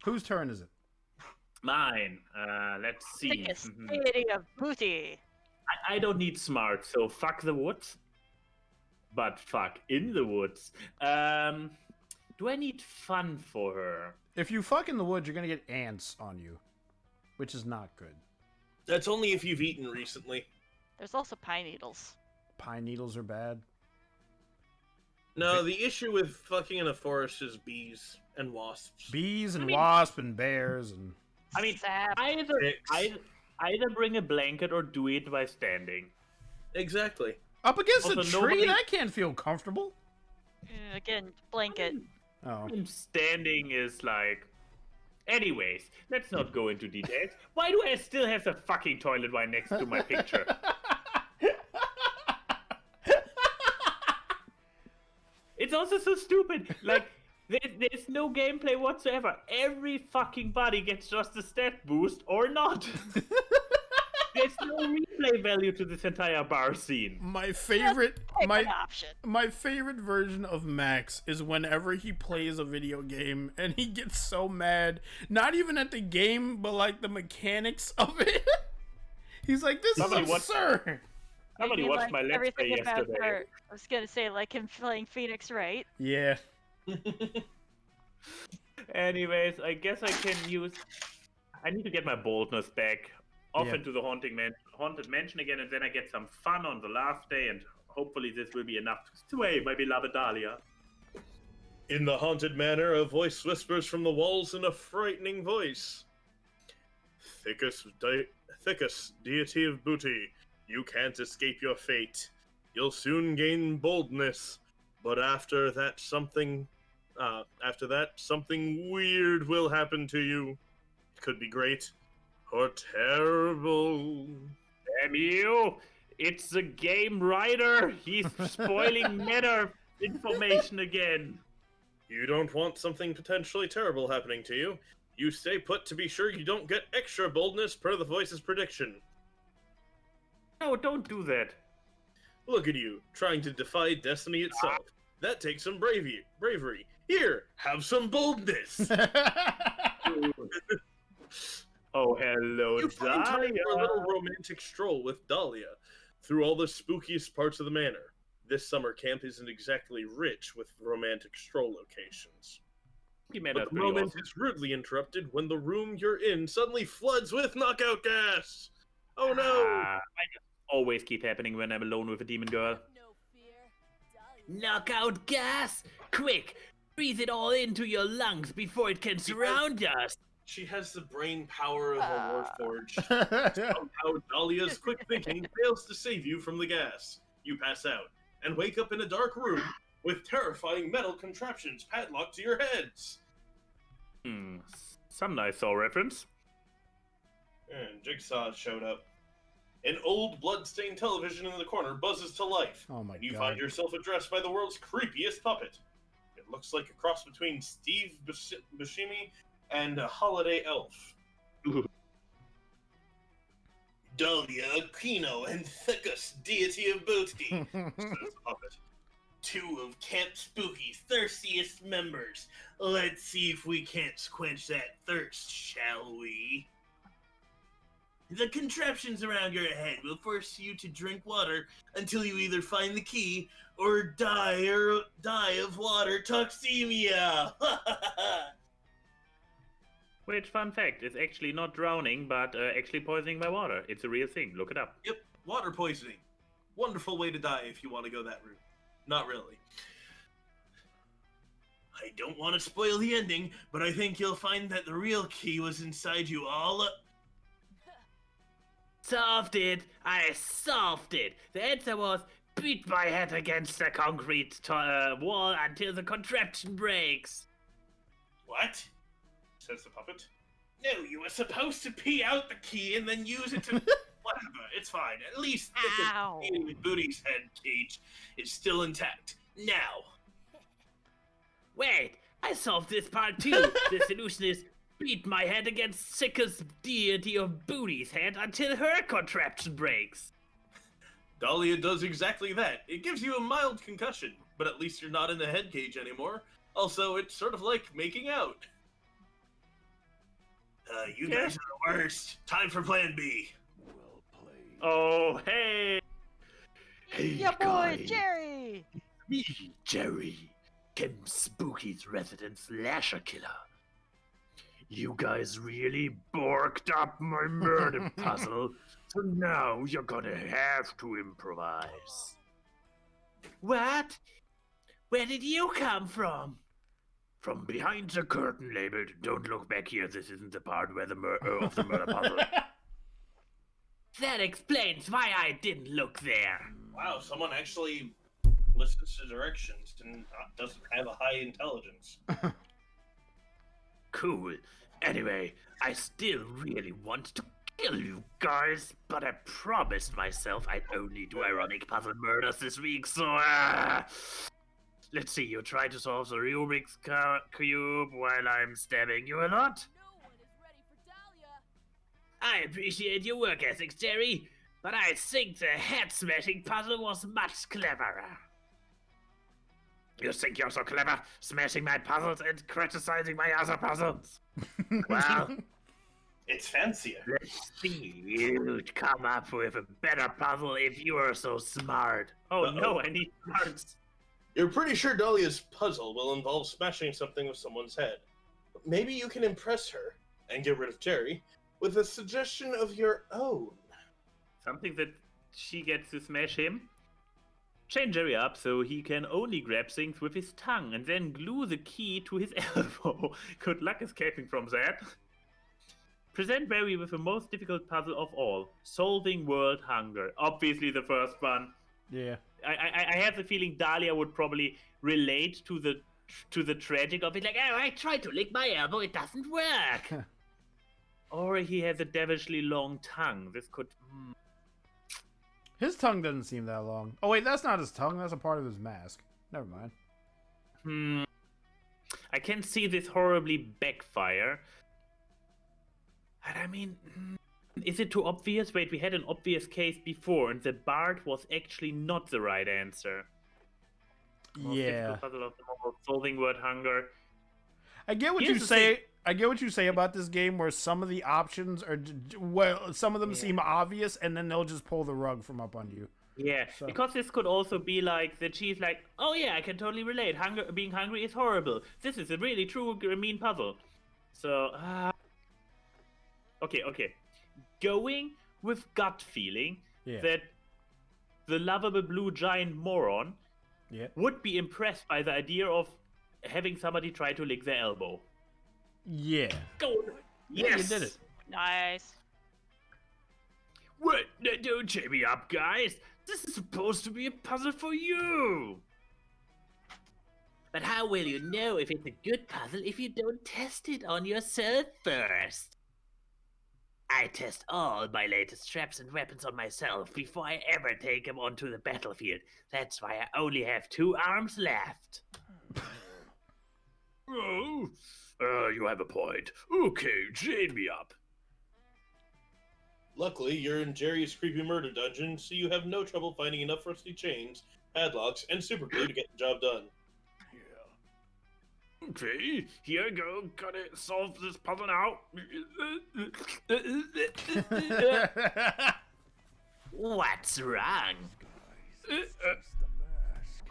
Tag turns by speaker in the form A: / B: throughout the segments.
A: Whose turn is it?
B: Mine. Let's see.
C: Thickest deity of booty.
B: I don't need smart, so fuck the woods. But fuck in the woods. Do I need fun for her?
A: If you fuck in the woods, you're gonna get ants on you, which is not good.
D: That's only if you've eaten recently.
C: There's also pine needles.
A: Pine needles are bad.
D: No, the issue with fucking in a forest is bees and wasps.
A: Bees and wasps and bears and.
B: I mean,
C: Sap.
B: either bring a blanket or do it by standing.
D: Exactly.
A: Up against
B: Also,
A: a tree?
B: nobody-
A: That can't feel comfortable.
C: Again, blanket.
A: Oh.
B: Standing is like. Anyways, let's not go into details. Why do I still have the fucking toilet right next to my picture? It's also so stupid. Like, there's no gameplay whatsoever. Every fucking body gets just a stat boost or not. There's no replay value to this entire bar scene.
A: My favorite,
C: Pick
A: my
C: an option.
A: my favorite version of Max is whenever he plays a video game and he gets so mad, not even at the game, but like the mechanics of it. He's like, "This
B: Somebody
A: is
B: watch-
A: absurd."
B: Somebody
C: You
B: watched
C: like
B: my Let's Play
C: everything about
B: yesterday.
C: her. I was gonna say, like him playing Phoenix Wright.
A: Yeah.
B: Anyways, I guess I can use. I need to get my boldness back off
A: Yeah.
B: into the haunted mansion again, and then I get some fun on the last day, and hopefully this will be enough to sway my beloved Dahlia.
D: In the haunted manor, a voice whispers from the walls in a frightening voice. Thickest deity of booty, you can't escape your fate. You'll soon gain boldness, but after that something weird will happen to you. It could be great or terrible.
B: Damn you! It's the game writer! He's spoiling meta information again!
D: You don't want something potentially terrible happening to you. You stay put to be sure you don't get extra boldness per the voice's prediction.
B: No, don't do that.
D: Look at you, trying to defy destiny itself. That takes some bravery. Here, have some boldness.
B: Oh, hello,
D: You find time
B: Dahlia!
D: for a little romantic stroll with Dahlia through all the spookiest parts of the manor. This summer camp isn't exactly rich with romantic stroll locations.
B: He made
D: But
B: us
D: the
B: pretty
D: moment
B: awesome.
D: is rudely interrupted when the room you're in suddenly floods with knockout gas. Oh no!
B: I just always keep happening when I'm alone with a demon girl.
E: No fear.
B: Knockout gas! Quick! Breathe it all into your lungs before it can surround us!
D: She has the brain power of a warforged. Somehow Dahlia's quick thinking fails to save you from the gas. You pass out and wake up in a dark room with terrifying metal contraptions padlocked to your heads.
B: Some nice Saw reference.
D: And Jigsaw showed up. An old blood-stained television in the corner buzzes to life,
A: Oh my
D: and you
A: god.
D: find yourself addressed by the world's creepiest puppet. It looks like a cross between Steve Buscemi and a holiday elf. Dahlia Aquino and thickest deity of booty, says the puppet. Two of Camp Spooky's thirstiest members. Let's see if we can't quench that thirst, shall we? The contraptions around your head will force you to drink water until you either find the key or die of water toxemia.
B: Which, fun fact, is actually not drowning, but actually poisoning by water. It's a real thing. Look it up.
D: Yep, water poisoning. Wonderful way to die if you want to go that route. Not really. I don't want to spoil the ending, but I think you'll find that the real key was inside you all.
B: Solved it! I solved it! The answer was beat my head against the concrete wall until the contraption breaks.
D: What? Says the puppet. No, you were supposed to pee out the key and then use it to... Whatever, it's fine. At least
C: Ow.
D: the Booty's head cage is still intact. Now.
B: Wait, I solved this part too. The solution is beat my head against sickest deity of Booty's head until her contraption breaks.
D: Dahlia does exactly that. It gives you a mild concussion, but at least you're not in the head cage anymore. Also, it's sort of like making out. You guys are the worst. Time for plan B.
B: Oh, hey!
F: Hey,
C: Yeah, boy,
F: guys.
C: Jerry.
F: Me, Jerry, Kim Spooky's resident slasher killer. You guys really borked up my murder puzzle, so now you're gonna have to improvise.
B: What? Where did you come from?
F: From behind the curtain labeled "Don't look back here, this isn't the part where the of the murder puzzle."
B: That explains why I didn't look there.
D: Wow, someone actually listens to directions and doesn't have a high intelligence.
F: Cool. Anyway, I still really want to kill you guys, but I promised myself I'd only do ironic puzzle murders this week, so let's see, you try to solve the Rubik's Cube while I'm stabbing you a lot?
E: No one is ready for Dahlia.
B: I appreciate your work ethics, Jerry, but I think the head-smashing puzzle was much cleverer.
F: You think you're so clever, smashing my puzzles and criticizing my other puzzles? Well,
D: It's fancier.
F: let's see you'd come up with a better puzzle if you were so smart.
B: Oh
D: Uh-oh.
B: no, I need smarts.
D: You're pretty sure Dahlia's puzzle will involve smashing something with someone's head. Maybe you can impress her and get rid of Jerry with a suggestion of your own.
B: Something that she gets to smash him? Chain Jerry up so he can only grab things with his tongue and then glue the key to his elbow. Good luck escaping from that. Present Barry with the most difficult puzzle of all, solving world hunger. Obviously the first one.
A: Yeah.
B: I have the feeling Dahlia would probably relate to the tragic of it, like, oh, I tried to lick my elbow, it doesn't work. Or he has a devilishly long tongue. This could...
A: His tongue doesn't seem that long. Oh wait, that's not his tongue. That's a part of his mask. Never mind.
B: I can see this horribly backfire. And I mean, is it too obvious? Wait, we had an obvious case before, and the Bard was actually not the right answer. Most
A: Yeah.
B: difficult puzzle of them all, solving word hunger.
A: I get what
B: Here's
A: you
B: the
A: say.
B: thing.
A: I get what you say about this game, where some of the options are well, some of them
B: Yeah.
A: seem obvious, and then they'll just pull the rug from up on you.
B: Yeah,
A: So-
B: because this could also be like the chief, like, oh yeah, I can totally relate. Being hungry is horrible. This is a really true mean puzzle. So, okay. Going with gut feeling
A: Yeah.
B: that the lovable blue giant moron
A: Yeah.
B: would be impressed by the idea of having somebody try to lick their elbow.
A: Yeah.
B: Go.
A: Yeah,
B: Yes,
A: you did it.
C: Nice.
F: What? Don't cheer me up, guys. This is supposed to be a puzzle for you.
B: But how will you know if it's a good puzzle if you don't test it on yourself first? I test all my latest traps and weapons on myself before I ever take them onto the battlefield. That's why I only have 2 arms left.
F: Oh, you have a point. Okay, chain me up.
D: Luckily, you're in Jerry's creepy murder dungeon, so you have no trouble finding enough rusty chains, padlocks, and superglue to get the job done.
F: Yeah. Okay, here I go. Gotta solve this puzzle now.
B: What's wrong?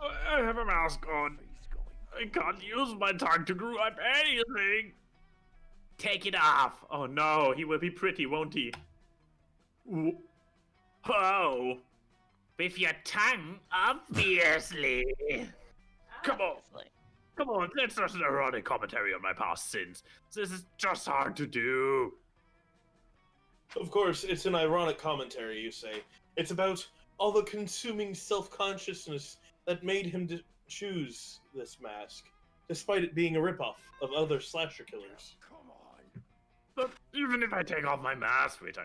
F: I have a mask on. I can't use my tongue to glue up anything.
B: Take it off. Oh no, he will be pretty, won't he?
F: Oh,
B: With your tongue, obviously.
F: come on.
C: Obviously.
F: Come on, that's not an ironic commentary on my past sins. This is just hard to do.
D: Of course, it's an ironic commentary, you say. It's about all the consuming self-consciousness that made him choose this mask, despite it being a ripoff of other slasher killers.
F: Come on. But even if I take off my mask, which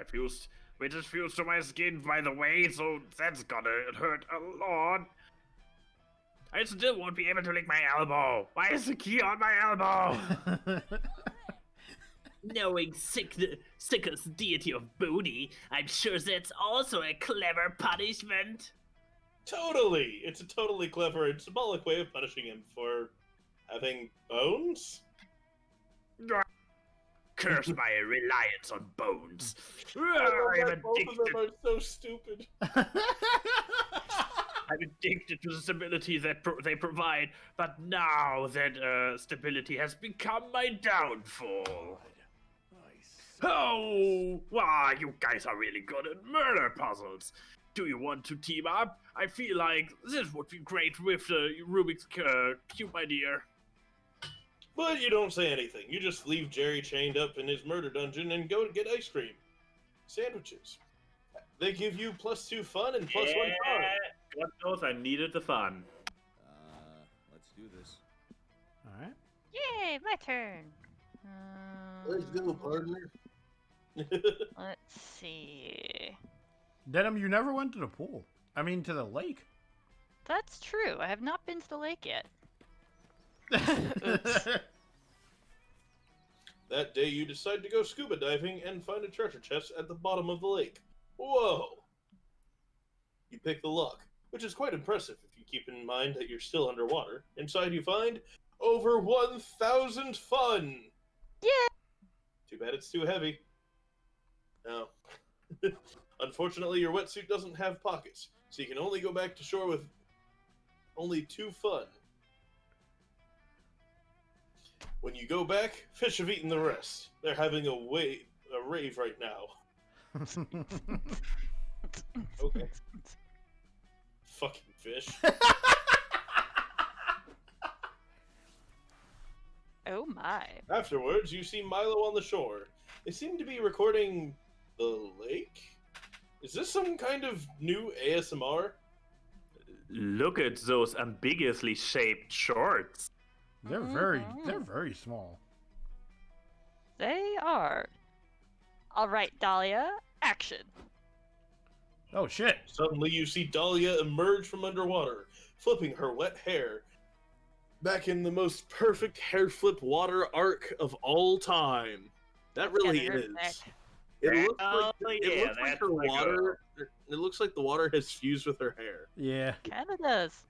F: is fused to my skin, by the way, so that's gonna hurt a lot. I still won't be able to lick my elbow. Why is the key on my elbow?
B: Knowing Sicker's deity of booty, I'm sure that's also a clever punishment.
D: Totally! It's a totally clever and symbolic way of punishing him for having bones?
F: curse my reliance on bones.
D: I love
F: I'm
D: that both of them
F: addicted.
D: are so stupid.
F: I'm addicted to the stability that they provide, but now that stability has become my downfall. Oh, wow, you guys are really good at murder puzzles. Do you want to team up? I feel like this would be great with the Rubik's Cube, my dear.
D: But you don't say anything. You just leave Jerry chained up in his murder dungeon and go get ice cream. Sandwiches. They give you +2 fun and +1 fun.
B: God knows I needed the fun.
G: Let's do this.
A: All right.
C: Yay, my turn.
D: Let's go, partner.
C: Let's see.
A: Denim, you never went to the pool. I mean, to the lake.
C: That's true. I have not been to the lake yet. Oops.
D: That day you decide to go scuba diving and find a treasure chest at the bottom of the lake. Whoa! You pick the lock, which is quite impressive if you keep in mind that you're still underwater. Inside you find over 1,000 fun!
C: Yeah.
D: Too bad it's too heavy. No. Unfortunately, your wetsuit doesn't have pockets, so you can only go back to shore with only 2 fun. When you go back, fish have eaten the rest. They're having a rave right now. Okay. Fucking fish.
C: Oh my.
D: Afterwards, you see Milo on the shore. They seem to be recording the lake? Is this some kind of new ASMR?
B: Look at those ambiguously shaped shorts.
A: they're very small.
C: They are. All right, Dahlia, action.
A: Oh shit.
D: Suddenly, you see Dahlia emerge from underwater, flipping her wet hair back in the most perfect hair flip water arc of all time. That really
C: Gotta hurt
D: is.
C: back.
D: It looks
B: Oh,
D: like
B: yeah,
D: it looks like
B: that's
D: her
B: like
D: water. It looks like the water has fused with her hair.
A: Yeah.
C: Kinda does.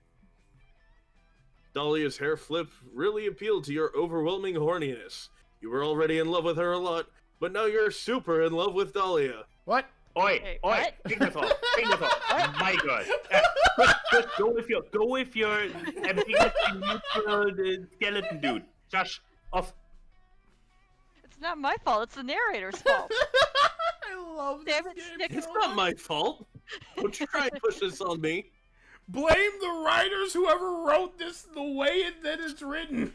D: Dahlia's hair flip really appealed to your overwhelming horniness. You were already in love with her a lot, but now you're super in love with Dahlia.
A: What?
B: Oi,
C: Wait,
B: oi,
C: what?
B: fingers off, fingers off. My God. Just go with your ambiguously neutral skeleton dude. Josh, off.
C: It's not my fault, it's the narrator's fault.
A: I love
C: Damn
A: this
C: it,
A: game.
C: Snicker.
D: It's not my fault. Don't you try and push this on me.
A: Blame the writers, whoever wrote this, the way that it's written.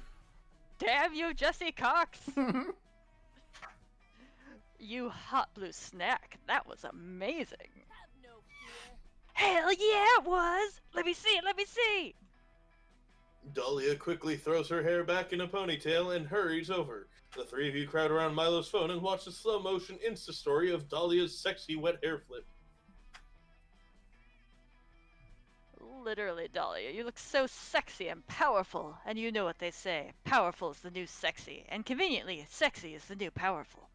C: Damn you, Jesse Cox! You hot blue snack. That was amazing.
E: Have no fear.
C: Hell yeah, it was! Let me see it, let me see!
D: Dahlia quickly throws her hair back in a ponytail and hurries over. The three of you crowd around Milo's phone and watch the slow-motion Insta story of Dahlia's sexy wet hair flip.
C: Literally, Dahlia, you look so sexy and powerful. And you know what they say. Powerful is the new sexy. And conveniently, sexy is the new powerful.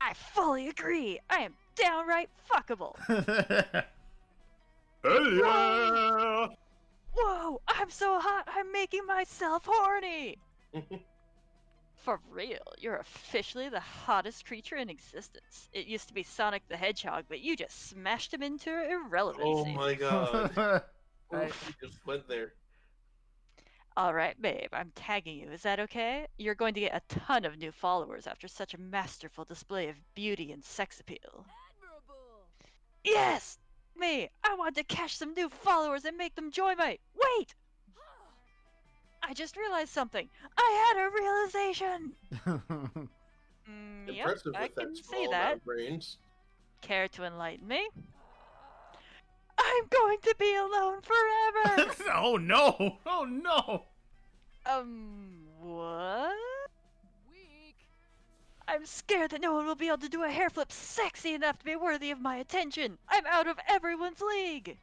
C: I fully agree. I am downright fuckable.
B: Hey, yeah.
C: Whoa, I'm so hot, I'm making myself horny. For real, you're officially the hottest creature in existence. It used to be Sonic the Hedgehog, but you just smashed him into irrelevancy.
D: Oh my god.
A: Right.
D: He just went there.
C: Alright, babe, I'm tagging you. Is that okay? You're going to get a ton of new followers after such a masterful display of beauty and sex appeal.
E: Admirable.
C: Yes! Me! I want to catch some new followers and make them join my. Wait! I just realized something. I had a realization! Yep,
D: Impressive
C: I
D: with that
C: can
D: small
C: see
D: amount
C: that.
D: of brains.
C: Care to enlighten me? I'm going to be alone forever!
A: Oh no! Oh no!
C: What?
E: Weak.
C: I'm scared that no one will be able to do a hair flip sexy enough to be worthy of my attention. I'm out of everyone's league.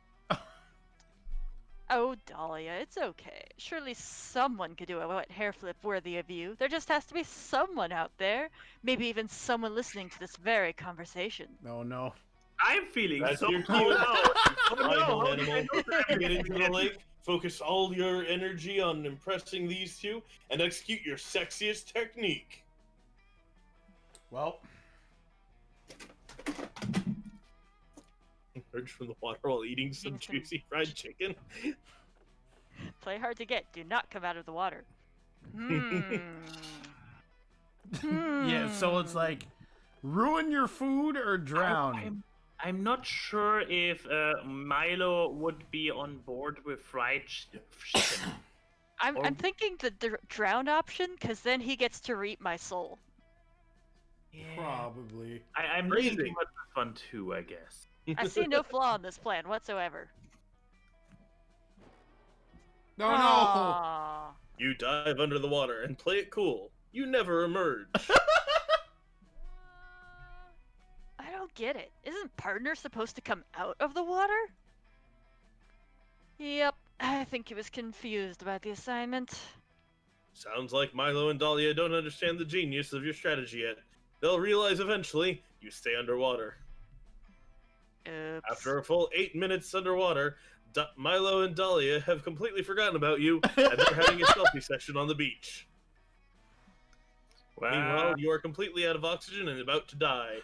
C: Oh, Dahlia, it's okay. Surely someone could do a wet hair flip worthy of you. There just has to be someone out there. Maybe even someone listening to this very conversation.
A: No, no.
B: I'm feeling
D: That's
B: so
D: your
B: cool
D: cue.
B: now. Oh no,
D: Rival
B: how did I
D: animal.
B: know that?
D: Get into the lake, focus all your energy on impressing these two, and execute your sexiest technique.
A: Well,
D: Emerge from the water while eating some
C: Eating some
D: juicy fried chicken.
C: Play hard to get. Do not come out of the water.
A: yeah, so it's like ruin your food or drown.
B: I'm not sure if Milo would be on board with fried chicken.
C: I'm thinking the drown option, because then he gets to reap my soul.
B: Yeah.
A: Probably.
B: I'm
D: Crazy.
B: leaning towards this one too, I guess.
C: I see no flaw in this plan whatsoever.
A: No, no.
C: Aw.
D: You dive under the water and play it cool. You never emerge.
C: I don't get it. Isn't partner supposed to come out of the water? Yep, I think he was confused about the assignment.
D: Sounds like Milo and Dahlia don't understand the genius of your strategy yet. They'll realize eventually you stay underwater.
C: Oops.
D: After a full 8 minutes underwater, Milo and Dahlia have completely forgotten about you, and they're having a selfie session on the beach. Meanwhile, you are completely out of oxygen and about to die.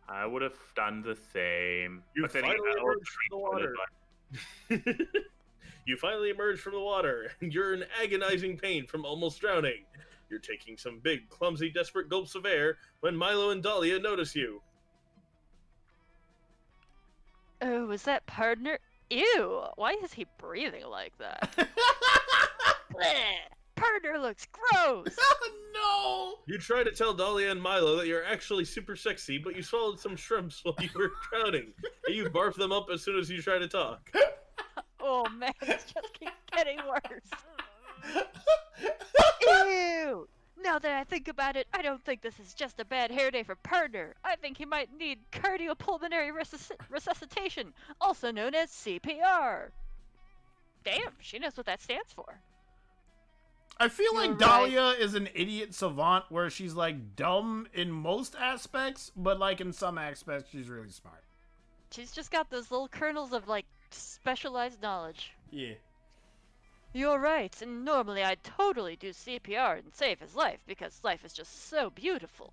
B: I would have done the same.
D: You
B: But then
D: finally
B: again, I
D: emerged from the water. You finally emerge from the water, and you're in agonizing pain from almost drowning. You're taking some big, clumsy, desperate gulps of air when Milo and Dahlia notice you.
C: Oh, was that partner? Ew, why is he breathing like that? Bleh, partner looks gross!
A: No!
D: You try to tell Dahlia and Milo that you're actually super sexy, but you swallowed some shrimps while you were drowning, and you barf them up as soon as you try to talk.
C: Oh man, this just keeps getting worse. Ew! Now that I think about it, I don't think this is just a bad hair day for partner. I think he might need cardiopulmonary resuscitation, also known as CPR. Damn, she knows what that stands for.
A: I feel like
C: You're
A: Dahlia is an idiot savant where she's like dumb in most aspects, but like in some aspects she's really smart.
C: She's just got those little kernels of like specialized knowledge.
A: Yeah.
C: You're right, and normally I'd totally do CPR and save his life because life is just so beautiful.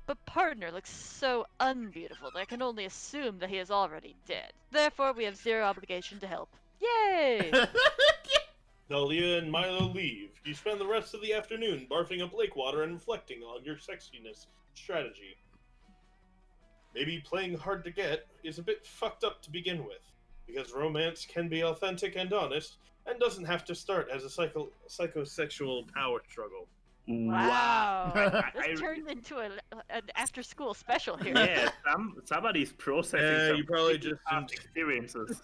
C: But partner looks so unbeautiful that I can only assume that he is already dead. Therefore, we have zero obligation to help. Yay!
D: Dahlia and Milo leave. You spend the rest of the afternoon barfing up lake water and reflecting on your sexiness strategy. Maybe playing hard to get is a bit fucked up to begin with, because romance can be authentic and honest, and doesn't have to start as a psychosexual power struggle.
C: Wow.
B: I-
C: This turned into an after-school special here.
B: Yeah, somebody's processing
D: Yeah,
B: some
D: you probably
B: really
D: just
B: past experiences.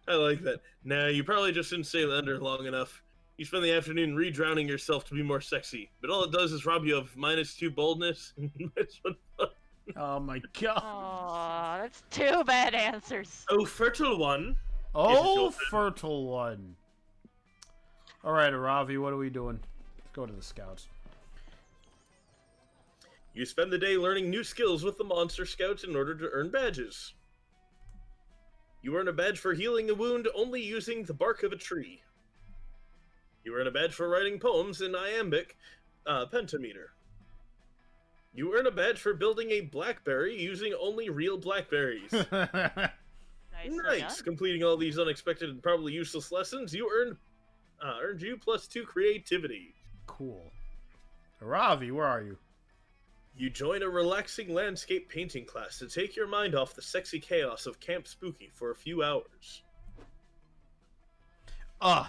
D: I like that. Nah, you probably just didn't stay under long enough. You spend the afternoon re-drowning yourself to be more sexy, but all it does is rob you of -2 boldness.
A: Oh my god.
C: Aw, that's two bad answers.
D: Oh, fertile one.
A: Oh,
D: Yes, it's
A: fertile one. Alright, Aravi, what are we doing? Let's go to the scouts.
D: You spend the day learning new skills with the monster scouts in order to earn badges. You earn a badge for healing a wound only using the bark of a tree. You earn a badge for writing poems in iambic pentameter. You earn a badge for building a blackberry using only real blackberries.
C: Nicely
D: Nice!
C: done.
D: Completing all these unexpected and probably useless lessons, you earned you +2 creativity.
A: Cool. Aravi, where are you?
D: You join a relaxing landscape painting class to take your mind off the sexy chaos of Camp Spooky for a few hours.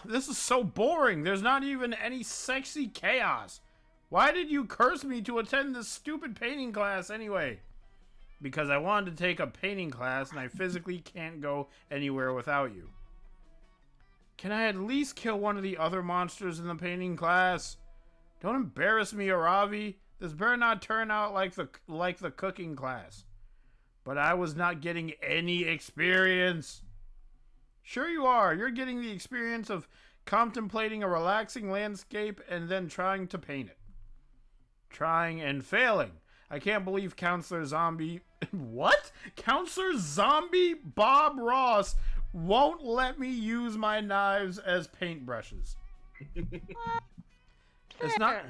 A: This is so boring. There's not even any sexy chaos. Why did you curse me to attend this stupid painting class anyway? Because I wanted to take a painting class and I physically can't go anywhere without you. Can I at least kill one of the other monsters in the painting class? Don't embarrass me, Aravi. This better not turn out like the cooking class. But I was not getting any experience. Sure you are. You're getting the experience of contemplating a relaxing landscape and then trying to paint it. Trying and failing. I can't believe Counselor Zombie... What? Counselor Zombie Bob Ross won't let me use my knives as paintbrushes. It's not...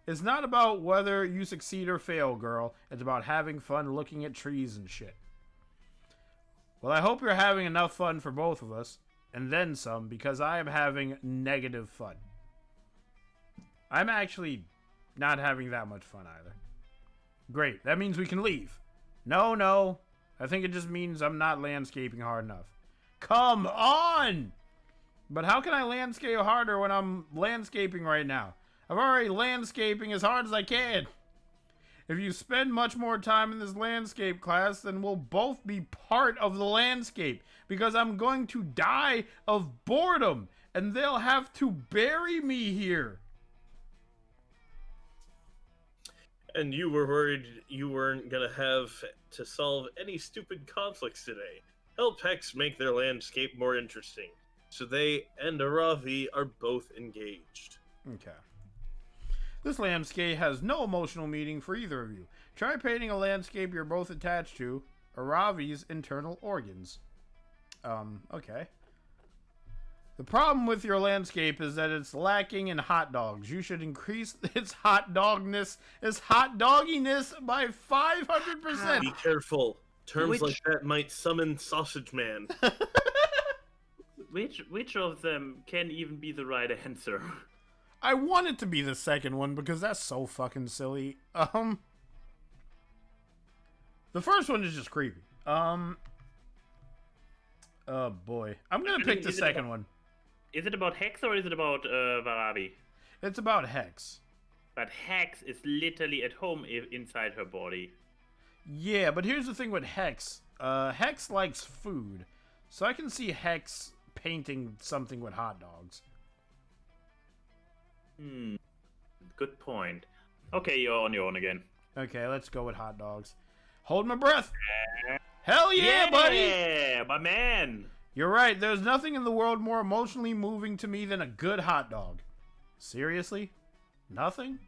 A: It's not about whether you succeed or fail, girl. It's about having fun looking at trees and shit. Well, I hope you're having enough fun for both of us, and then some, because I am having negative fun. I'm actually not having that much fun either. Great, that means we can leave. No, I think it just means I'm not landscaping hard enough. Come on! But how can I landscape harder when I'm landscaping right now? I'm already landscaping as hard as I can. If you spend much more time in this landscape class, then we'll both be part of the landscape. Because I'm going to die of boredom. And they'll have to bury me here.
D: And you were worried you weren't gonna have to solve any stupid conflicts today. Help Hex make their landscape more interesting. So they and Aravi are both engaged.
A: Okay. This landscape has no emotional meaning for either of you. Try painting a landscape you're both attached to, Aravi's internal organs. Okay. The problem with your landscape is that it's lacking in hot dogs. You should increase its hot dogginess by 500%.
D: Be careful. Terms like that might summon Sausage Man.
B: Which of them can even be the right answer?
A: I want it to be the second one because that's so fucking silly. The first one is just creepy. Oh boy. I'm gonna pick the second one.
B: Is it about Hex or is it about Varabi?
A: It's about Hex.
B: But Hex is literally at home inside her body.
A: Yeah, but here's the thing with Hex. Hex likes food. So I can see Hex painting something with hot dogs.
B: Good point. Okay, you're on your own again.
A: Okay, let's go with hot dogs. Hold my breath. Hell yeah, buddy!
B: Yeah, my man!
A: You're right, there's nothing in the world more emotionally moving to me than a good hot dog. Seriously? Nothing?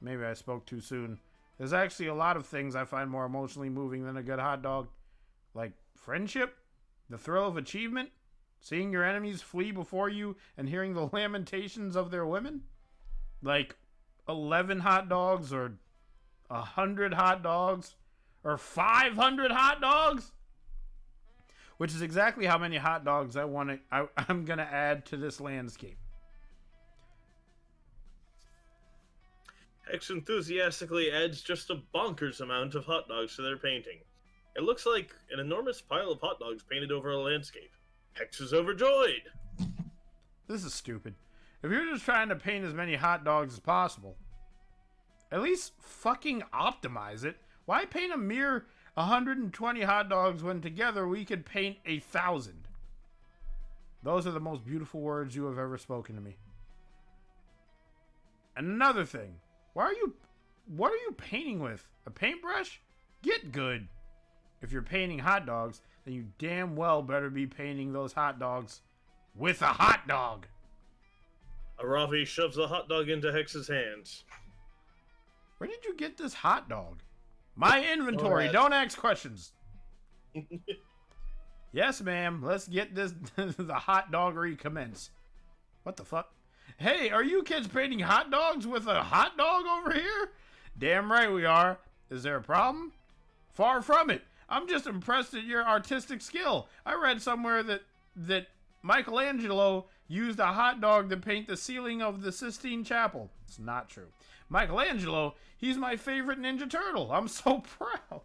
A: Maybe I spoke too soon. There's actually a lot of things I find more emotionally moving than a good hot dog. Like friendship, the thrill of achievement, seeing your enemies flee before you and hearing the lamentations of their women. Like 11 hot dogs or 100 hot dogs or 500 hot dogs. Which is exactly how many hot dogs I'm going to add to this landscape.
D: Hex enthusiastically adds just a bonkers amount of hot dogs to their painting. It looks like an enormous pile of hot dogs painted over a landscape. Hex is overjoyed.
A: This is stupid. If you're just trying to paint as many hot dogs as possible, at least fucking optimize it. Why paint a mere 120 hot dogs when together we could paint 1,000? Those are the most beautiful words you have ever spoken to me. And another thing, what are you painting with? A paintbrush? Get good. If you're painting hot dogs, then you damn well better be painting those hot dogs with a hot dog.
D: Aravi shoves a hot dog into Hex's hands.
A: Where did you get this hot dog? My inventory. Don't ask questions. Yes, ma'am. Let's get this the hot doggery commence. What the fuck? Hey, are you kids painting hot dogs with a hot dog over here? Damn right we are. Is there a problem? Far from it. I'm just impressed at your artistic skill. I read somewhere that Michelangelo used a hot dog to paint the ceiling of the Sistine Chapel. It's not true. Michelangelo, he's my favorite Ninja Turtle. I'm so proud.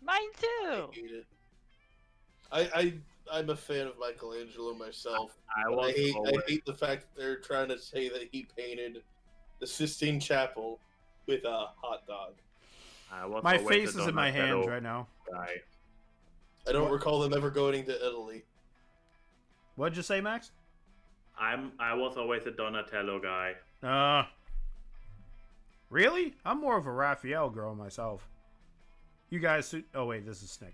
C: Mine too.
D: I hate it. I'm a fan of Michelangelo myself. I hate the fact that they're trying to say that he painted the Sistine Chapel with a hot dog.
A: My face is in my hands right now.
D: I don't recall them ever going to Italy.
A: What'd you say, Max?
B: I was always a Donatello guy.
A: Really? I'm more of a Raphael girl myself. You guys oh wait, this is Snick.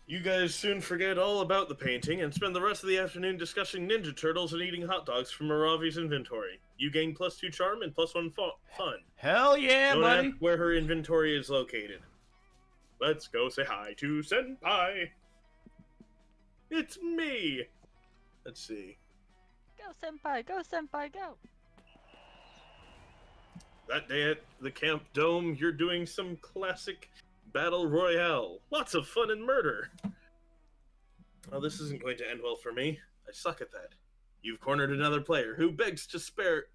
D: You guys soon forget all about the painting and spend the rest of the afternoon discussing Ninja Turtles and eating hot dogs from Aravi's inventory. You gain +2 charm and +1 fun.
A: Hell yeah,
D: Don't
A: buddy!
D: ask where her inventory is located. Let's go say hi to Senpai. It's me. Let's see.
C: Go, senpai, go, senpai, go.
D: that day at the Camp Dome, you're doing some classic battle royale. Lots of fun and murder. Well, this isn't going to end well for me. I suck at that. You've cornered another player who begs to spare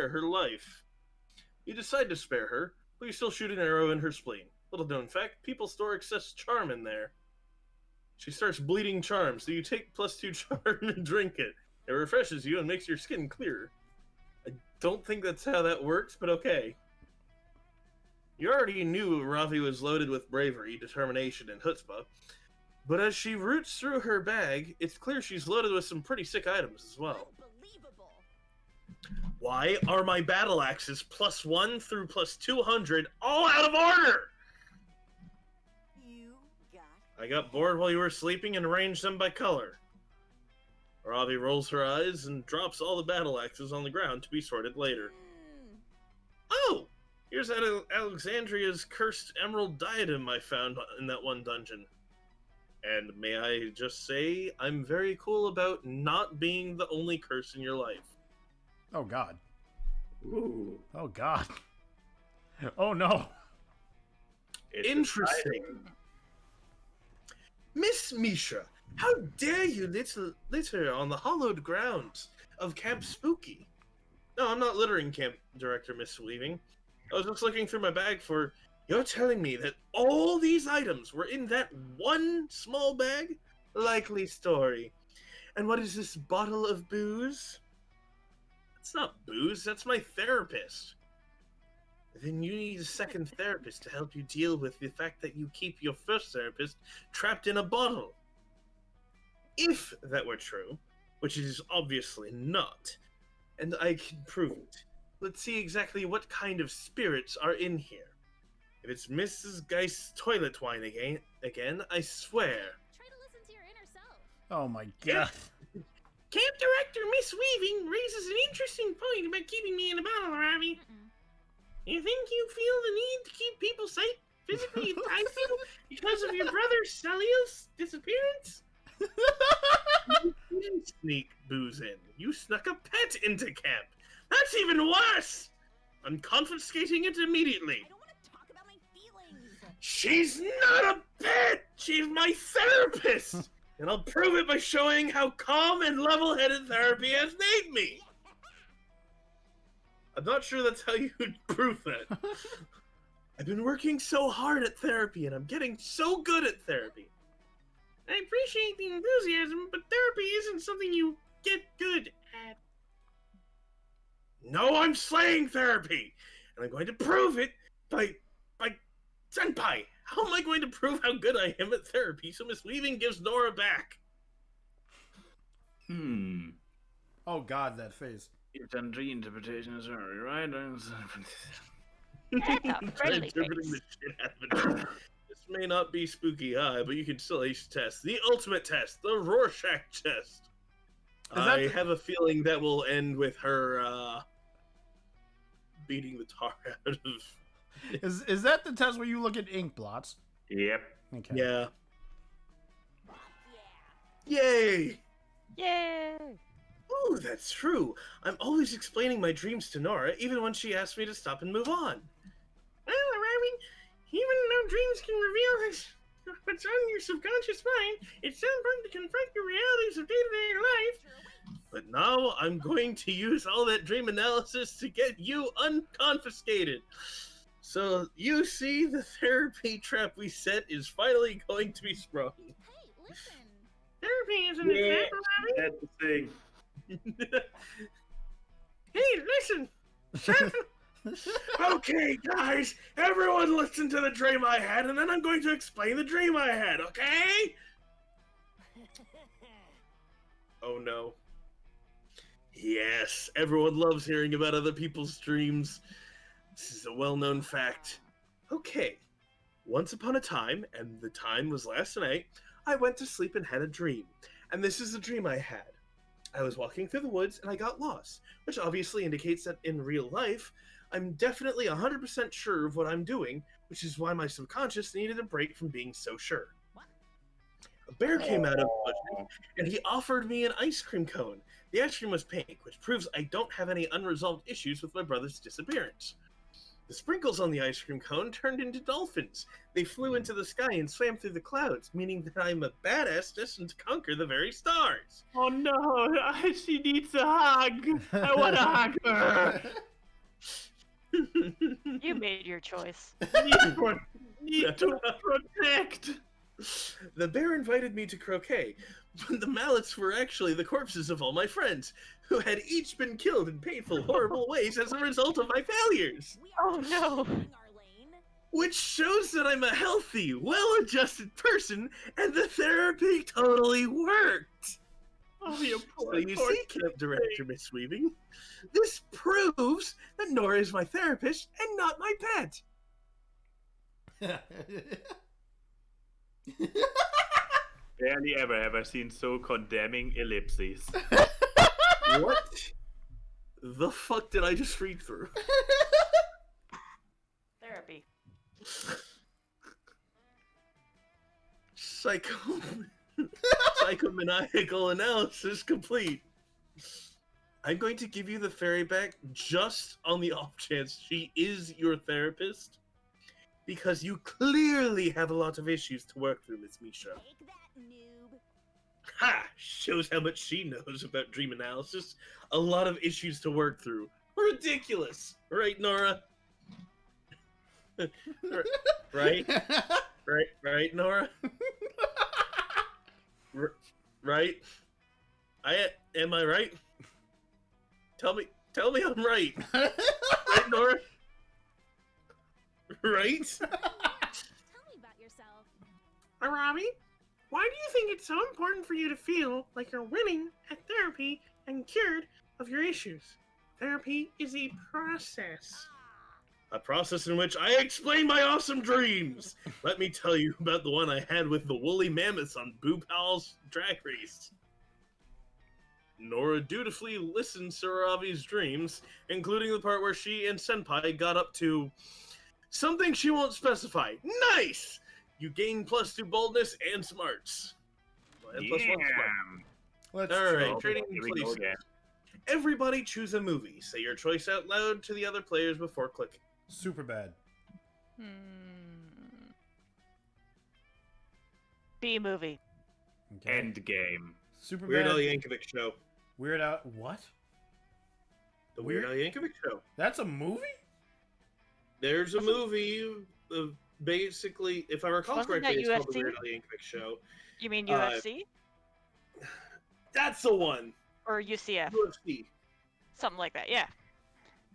D: her life. You decide to spare her, but you still shoot an arrow in her spleen. Little known fact, people store excess charm in there. She starts bleeding charm, so you take +2 charm and drink it. It refreshes you and makes your skin clearer. I don't think that's how that works, but okay. You already knew Ravi was loaded with bravery, determination, and chutzpah, but as she roots through her bag, it's clear she's loaded with some pretty sick items as well.
E: Unbelievable.
D: Why are my battle axes +1 through +200 all out of order?
E: You got
D: I got bored while you were sleeping and arranged them by color. Ravi rolls her eyes and drops all the battle axes on the ground to be sorted later. Oh! Here's Alexandria's cursed emerald diadem I found in that one dungeon. And may I just say, I'm very cool about not being the only curse in your life.
A: Oh God.
B: Ooh.
A: Oh God. Oh no.
B: It's
D: Interesting. Miss Misha, how dare you litter on the hallowed grounds of Camp Spooky? No, I'm not littering, Camp Director Miss Weaving. I was just looking through my bag for... You're telling me that all these items were in that one small bag? Likely story. And what is this bottle of booze? That's not booze, that's my therapist. Then you need a second therapist to help you deal with the fact that you keep your first therapist trapped in a bottle. If that were true, which it is obviously not, and I can prove it, let's see exactly what kind of spirits are in here. If it's Mrs. Geist's toilet wine again, I swear.
E: Try to listen to your inner self.
A: Oh my God.
D: Camp Director Miss Weaving raises an interesting point about keeping me in a bottle, Ravi. You think you feel the need to keep people safe, physically and psychically, because of your brother Salio's disappearance? You didn't sneak booze in. You snuck a pet into camp. That's even worse! I'm confiscating it immediately.
E: I don't want to talk about my feelings.
D: She's not a pet! She's my therapist! And I'll prove it by showing how calm and level-headed therapy has made me! I'm not sure that's how you would prove that. I've been working so hard at therapy, and I'm getting so good at therapy. I appreciate the enthusiasm, but therapy isn't something you get good at. No, I'm slaying therapy! And I'm going to prove it by Senpai! How am I going to prove how good I am at therapy so Miss Weaving gives Nora back?
A: Oh God, that face.
F: You've done reinterpretation as well, right?
C: That's a friendly
D: Interpreting
C: face.
D: the shit out of it. This may not be spooky eye, but you can still ace test. The ultimate test, the Rorschach test. I have a feeling that will end with her beating the tar out of...
A: Is that the test where you look at ink blots?
B: Yep.
A: Okay.
D: Yeah.
E: Yeah.
D: Yay!
C: Yay!
D: Ooh, that's true. I'm always explaining my dreams to Nora, even when she asks me to stop and move on. Well, Ravi, even though dreams can reveal what's on your subconscious mind, it's so important to confront the realities of day-to-day life. But now I'm going to use all that dream analysis to get you unconfiscated. So you see, the therapy trap we set is finally going to be sprung.
E: Hey, listen.
D: Therapy isn't
B: Yeah,
D: a trap, Ravi.
B: that's the thing.
D: Hey, listen! Okay, guys, everyone listen to the dream I had, and then I'm going to explain the dream I had, okay? Oh no. Yes, everyone loves hearing about other people's dreams. This is a well-known fact. Okay, once upon a time, and the time was last night, I went to sleep and had a dream. And this is the dream I had. I was walking through the woods and I got lost, which obviously indicates that in real life, I'm definitely 100% sure of what I'm doing, which is why my subconscious needed a break from being so sure. A bear came out of the bushes, and he offered me an ice cream cone. The ice cream was pink, which proves I don't have any unresolved issues with my brother's disappearance. The sprinkles on the ice cream cone turned into dolphins. They flew into the sky and swam through the clouds, meaning that I'm a badass destined to conquer the very stars.
B: Oh no, she needs a hug. I want to hug her.
C: You made your choice.
B: Need to protect.
D: The bear invited me to croquet, but the mallets were actually the corpses of all my friends, who had each been killed in painful, horrible ways as a result of my failures.
E: We are
C: Oh, no.
E: taking our lane.
D: Which shows that I'm a healthy, well-adjusted person, and the therapy totally worked.
B: Oh, you
D: So
B: poor,
D: you
B: poor
D: see, Camp Director Miss Weaving, this proves that Nora is my therapist and not my pet.
B: Barely ever have I seen so condemning ellipses.
D: What the fuck did I just read through?
C: Therapy.
D: Psychomaniacal analysis complete. I'm going to give you the fairy back just on the off chance she is your therapist, because you clearly have a lot of issues to work through, Miss Misha.
E: Take that, noob.
D: Ha! Shows how much she knows about dream analysis. A lot of issues to work through. Ridiculous, right, Nora? Right? Right, Nora? Right? Am I right? Tell me I'm right. Right, Nora? Right?
E: Tell me about yourself.
H: Arabi, why do you think it's so important for you to feel like you're winning at therapy and cured of your issues? Therapy is a process.
D: A process in which I explain my awesome dreams. Let me tell you about the one I had with the woolly mammoths on Boo Pal's drag race. Nora dutifully listens to Ravi's dreams, including the part where she and Senpai got up to something she won't specify. Nice! You gain +2 boldness and smarts. And +1 smart.
A: Let's
D: All right,
A: try.
D: trading
B: Here we go
D: places.
B: again.
D: Everybody choose a movie. Say your choice out loud to the other players before clicking.
A: Super bad.
C: B movie.
A: Okay.
B: Endgame.
A: Super
D: Weird Al
A: bad.
D: Yankovic Show.
A: Weird Al. What?
D: The Weird Al Yankovic Show.
A: That's a movie?
D: There's a movie of basically, if I recall
C: Wasn't
D: correctly,
C: that
D: it's called The
C: UFC?
D: Weird Al Yankovic Show.
C: You mean
D: Uh,
C: UFC
D: That's the one.
C: or UCF?
D: UFC.
C: Something like that. Yeah.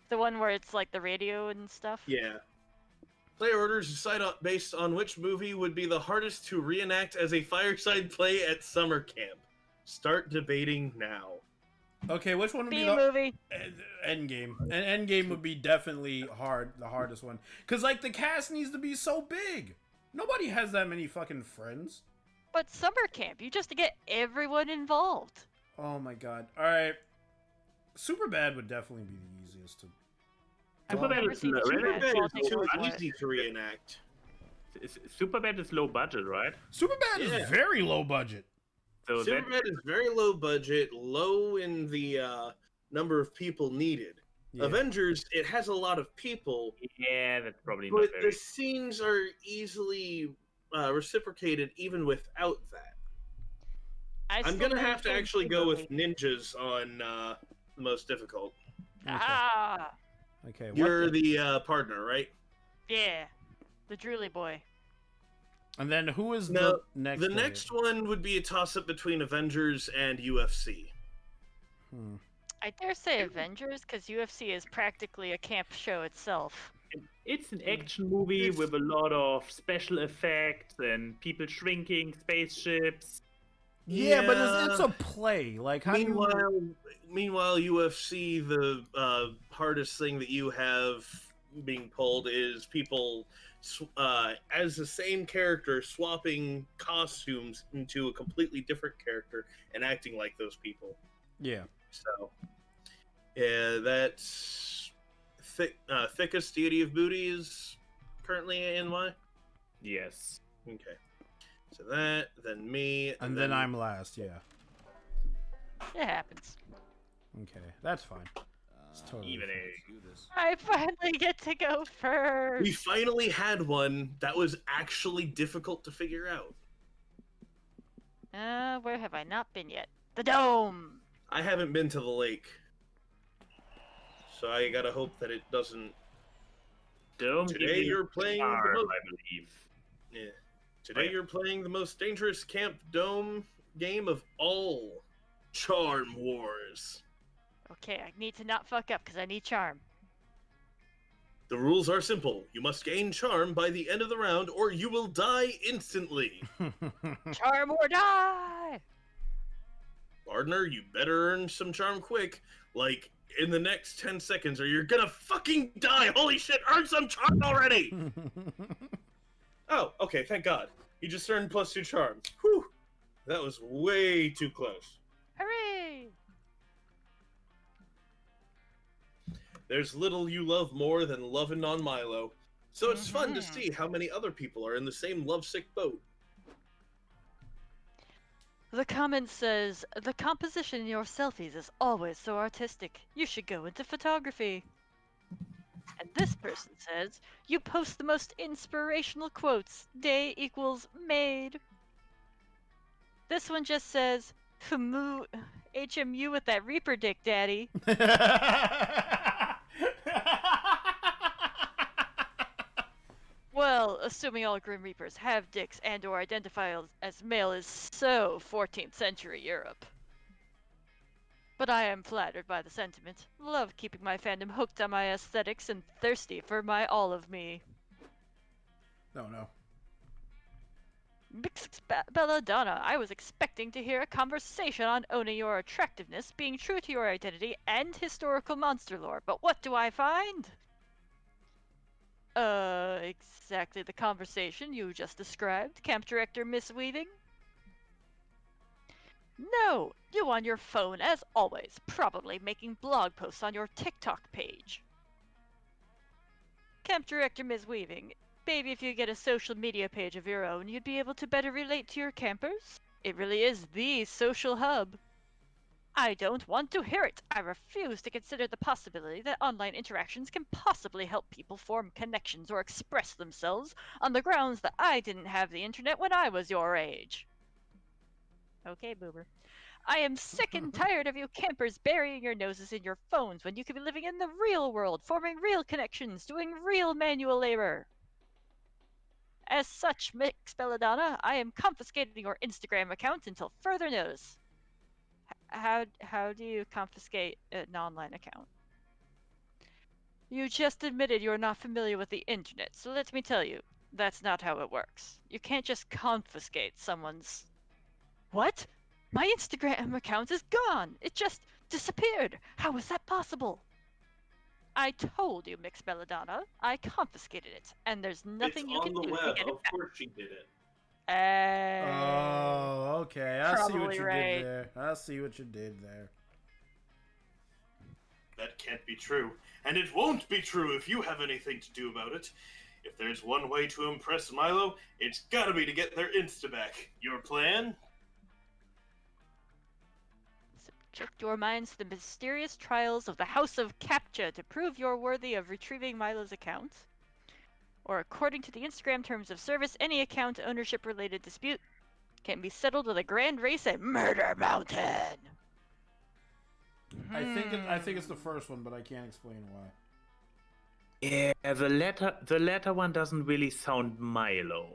C: The one where it's like the radio and stuff.
D: Yeah. Player orders decide based on which movie would be the hardest to reenact as a fireside play at summer camp. Start debating now.
A: Okay, which one would be
C: B
A: the
C: movie.
A: Endgame? And Endgame would be definitely the hardest one. Cause like the cast needs to be so big. Nobody has that many fucking friends.
C: But summer camp, you just to get everyone involved.
A: Oh my god. All right. Superbad would definitely be the easiest to.
B: Superbad
C: never
B: is
C: seen
B: low,
C: Superbad.
B: right?
C: so I'll take
D: Too
C: your word for it.
D: easy to reenact.
B: Superbad is low budget, right?
A: Superbad
D: Yeah.
A: is very low budget.
B: So that
D: Superbad is very low budget, low in the number of people needed.
A: Yeah.
D: Avengers, it has a lot of people,
B: yeah, that's probably not
D: but
B: very.
D: the scenes are easily reciprocated even without that. I'm
C: still
D: gonna
C: think
D: have to
C: it's
D: actually
C: B
D: go
C: movie.
D: with ninjas on the most difficult.
C: Ah,
A: Okay.
D: You're the partner, right?
C: yeah. The Drooly boy.
A: And then who is
D: No,
A: the next?
D: The
A: player?
D: next one would be a toss-up between Avengers and UFC.
C: I dare say Avengers, because UFC is practically a camp show itself.
B: It's an action movie with a lot of special effects and people shrinking spaceships.
A: Yeah, but it's
D: Yeah.
A: a play. Like how do you...
D: Meanwhile, UFC, the hardest thing that you have being pulled is people as the same character swapping costumes into a completely different character and acting like those people.
A: Yeah.
D: So, yeah, that's thickest deity of booty is currently NY.
B: Yes.
D: Okay, so that, then me,
A: And then I'm last. Yeah.
C: It happens.
A: Okay, that's fine. totally
B: Even
A: fine.
B: a.
G: Let's do this.
C: I finally get to go first.
D: We finally had one that was actually difficult to figure out.
C: Where have I not been yet? The dome.
D: I haven't been to the lake, so I gotta hope that it doesn't.
B: Dome
D: Today
B: give you
D: you're playing the
B: charm,
D: most.
B: I believe.
D: Yeah. Today
B: yeah.
D: you're playing the most dangerous Camp Dome game of all. Charm Wars.
C: Okay, I need to not fuck up because I need charm.
D: The rules are simple. You must gain charm by the end of the round, or you will die instantly.
C: Charm or die.
D: Partner, you better earn some charm quick. Like, in the next 10 seconds, or you're gonna fucking die! Holy shit, earn some charm already! Oh, okay, thank God. You just earned +2 charm. Whew! That was way too close.
C: Hooray!
D: There's little you love more than loving on Milo. So it's fun to see how many other people are in the same lovesick boat.
C: The comment says, the composition in your selfies is always so artistic. You should go into photography. And this person says, you post the most inspirational quotes. Day equals made. This one just says, HMU with that Reaper dick, daddy. Well, assuming all Grim Reapers have dicks and or identify as male is so 14th century Europe. But I am flattered by the sentiment. Love keeping my fandom hooked on my aesthetics and thirsty for my all of me.
A: No.
C: Belladonna, I was expecting to hear a conversation on owning your attractiveness, being true to your identity, and historical monster lore, but what do I find? Exactly the conversation you just described, Camp Director Miss Weaving. No, you on your phone as always, probably making blog posts on your TikTok page. Camp Director Ms. Weaving, maybe if you get a social media page of your own, you'd be able to better relate to your campers. It really is the social hub. I don't want to hear it. I refuse to consider the possibility that online interactions can possibly help people form connections or express themselves on the grounds that I didn't have the internet when I was your age. Okay, boomer. I am sick and tired of you campers burying your noses in your phones when you could be living in the real world, forming real connections, doing real manual labor. As such, Mix Belladonna, I am confiscating your Instagram account until further notice. How do you confiscate an online account? You just admitted you're not familiar with the internet, so let me tell you, that's not how it works. You can't just confiscate someone's... What? My Instagram account is gone! It just disappeared! How is that possible? I told you, Mix Belladonna. I confiscated it, and there's nothing you can do to get it
D: Of
C: back.
D: course she did it.
A: Oh, okay. I see what
C: Probably
A: you
C: right.
A: did there. I see what you did there.
D: That can't be true. And it won't be true if you have anything to do about it. If there's one way to impress Milo, it's gotta be to get their Insta back. Your plan?
C: Subject your minds to the mysterious trials of the House of Captcha to prove you're worthy of retrieving Milo's account. Or according to the Instagram terms of service, any account ownership-related dispute can be settled with a grand race at Murder Mountain.
A: I think it's the first one, but I can't explain why.
B: Yeah, the latter one doesn't really sound Milo.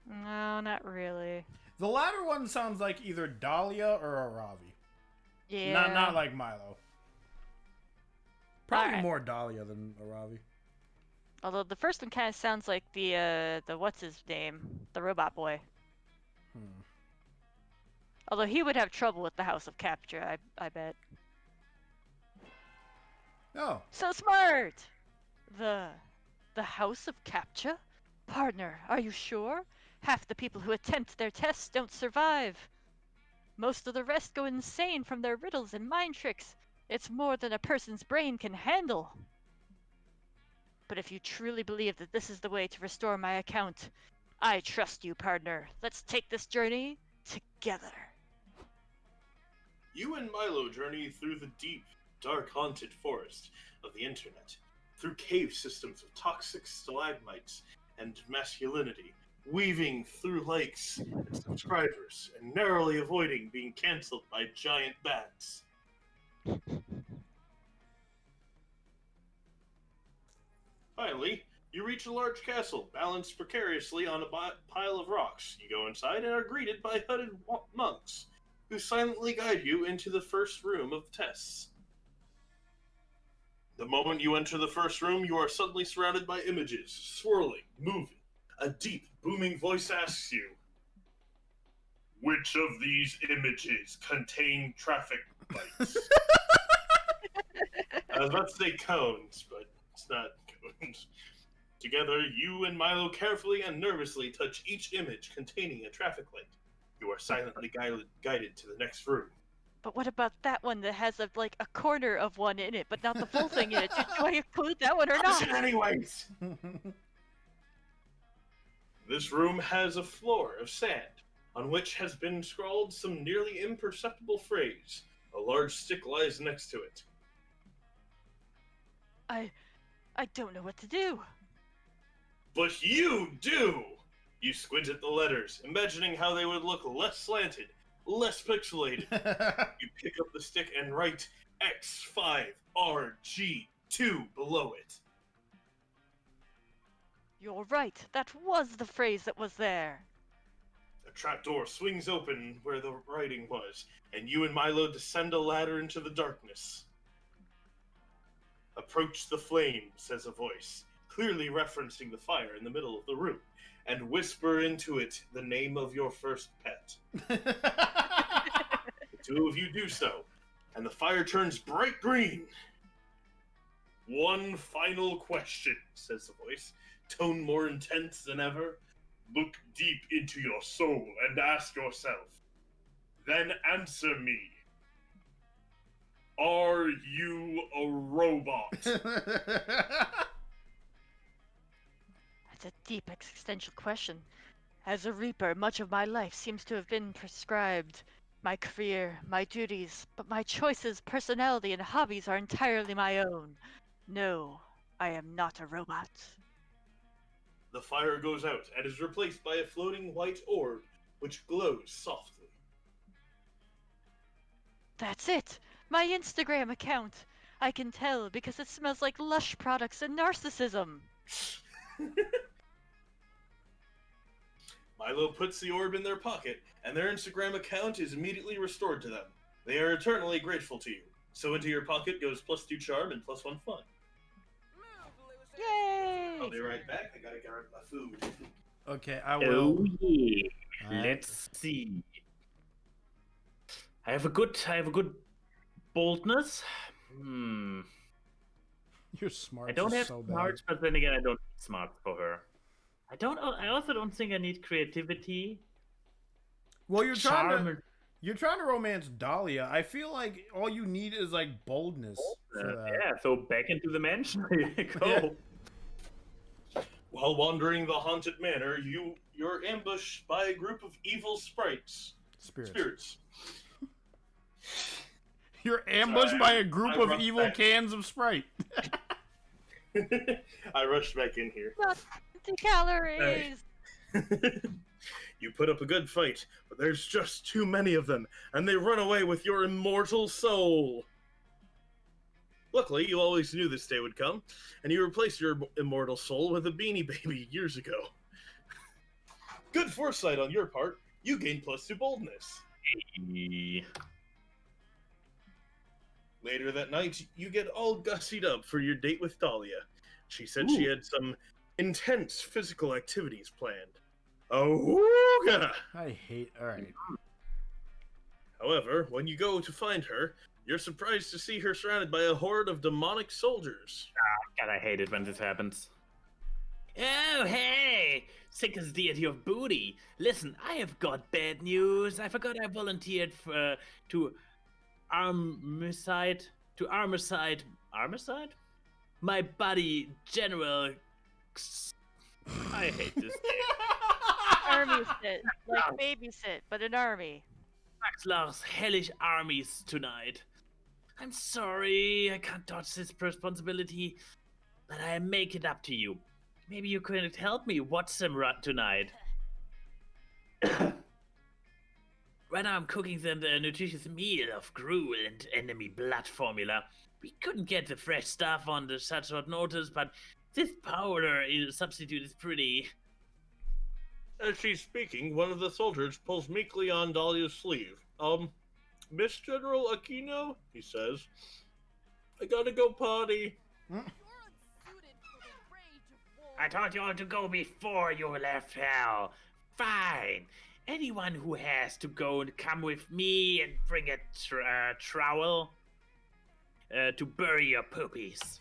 C: No, not really.
A: The latter one sounds like either Dahlia or Aravi.
C: Yeah.
A: Not like Milo. Probably
C: Alright.
A: more Dahlia than Aravi.
C: Although the first one kind of sounds like the what's his name, the robot boy. Although he would have trouble with the House of Capture, I bet.
A: Oh.
C: So smart! The House of Captcha? Partner, are you sure? Half the people who attempt their tests don't survive. Most of the rest go insane from their riddles and mind tricks. It's more than a person's brain can handle. But if you truly believe that this is the way to restore my account, I trust you, partner. Let's take this journey together.
D: You and Milo journey through the deep, dark haunted forest of the internet, through cave systems of toxic stalagmites and masculinity, weaving through likes and subscribers, and narrowly avoiding being cancelled by giant bats. Finally, you reach a large castle, balanced precariously on a pile of rocks. You go inside and are greeted by hooded monks, who silently guide you into the first room of tests. The moment you enter the first room, you are suddenly surrounded by images, swirling, moving. A deep, booming voice asks you, "Which of these images contain traffic lights?" I was about to say cones, but it's not cones. Together, you and Milo carefully and nervously touch each image containing a traffic light. You are silently guided to the next room.
C: But what about that one that has a corner of one in it, but not the full thing in it? Do I include that one or not?
D: Anyways! This room has a floor of sand, on which has been scrawled some nearly imperceptible phrase. A large stick lies next to it.
C: I don't know what to do.
D: But you do! You squint at the letters, imagining how they would look less slanted, less pixelated. You pick up the stick and write X5RG2 below it.
C: You're right. That was the phrase that was there.
D: A trapdoor swings open where the writing was, and you and Milo descend a ladder into the darkness. "Approach the flame," says a voice, clearly referencing the fire in the middle of the room, and whisper into it the name of your first pet. The two of you do so, and the fire turns bright green. "One final question," says the voice, tone more intense than ever. "Look deep into your soul and ask yourself, then answer me. Are you a robot?"
C: That's a deep existential question. As a Reaper, much of my life seems to have been prescribed. My career, my duties, but my choices, personality, and hobbies are entirely my own. No, I am not a robot.
D: The fire goes out and is replaced by a floating white orb, which glows softly.
C: That's it! My Instagram account! I can tell because it smells like Lush products and narcissism.
D: Milo puts the orb in their pocket, and their Instagram account is immediately restored to them. They are eternally grateful to you. So into your pocket goes +2 charm and +1 fun.
C: Yay!
D: I'll be right back. I gotta grab my food.
A: Okay, I will.
B: Oh yeah.
A: Alright.
B: Let's see. I have a good boldness.
A: Your smarts
B: I don't
A: are
B: have
A: so
B: smarts, but then again, I don't need smarts for her. I also don't think I need creativity.
A: bad. Well,
B: Charm.
A: you're trying to romance Dahlia. I feel like all you need is boldness for that.
B: Yeah, so back into the mansion. There you go.
A: Yeah.
D: While wandering the haunted manor, you're ambushed by a group of evil sprites.
A: Spirits. You're ambushed by a group
D: I
A: of
D: rushed
A: evil
D: back.
A: cans of Sprite.
D: I rushed back in here.
C: Not 20 calories!
D: You put up a good fight, but there's just too many of them, and they run away with your immortal soul. Luckily, you always knew this day would come, and you replaced your immortal soul with a Beanie Baby years ago. Good foresight on your part. You gained +2 boldness. Later that night, you get all gussied up for your date with Dahlia. She said she had some intense physical activities planned. Awooga!
A: I hate. All right.
D: However, when you go to find her, you're surprised to see her surrounded by a horde of demonic soldiers.
B: God, I hate it when this happens. Oh, hey! Sickest deity of booty. Listen, I have got bad news. I forgot I volunteered to armicide? My buddy, General... I hate this name.
C: Army sit. Babysit, but an army.
B: Maxlar's hellish armies tonight.
F: I'm sorry, I can't dodge this responsibility, but I make it up to you. Maybe you could help me watch some tonight. Right now I'm cooking them the nutritious meal of gruel and enemy blood formula. We couldn't get the fresh stuff on the such short notice, but this powder substitute is pretty.
D: As she's speaking, one of the soldiers pulls meekly on Dahlia's sleeve. Miss General Aquino, he says, I gotta go potty.
F: I told you all to go before you left hell. Fine. Anyone who has to go, come with me and bring a trowel to bury your poopies.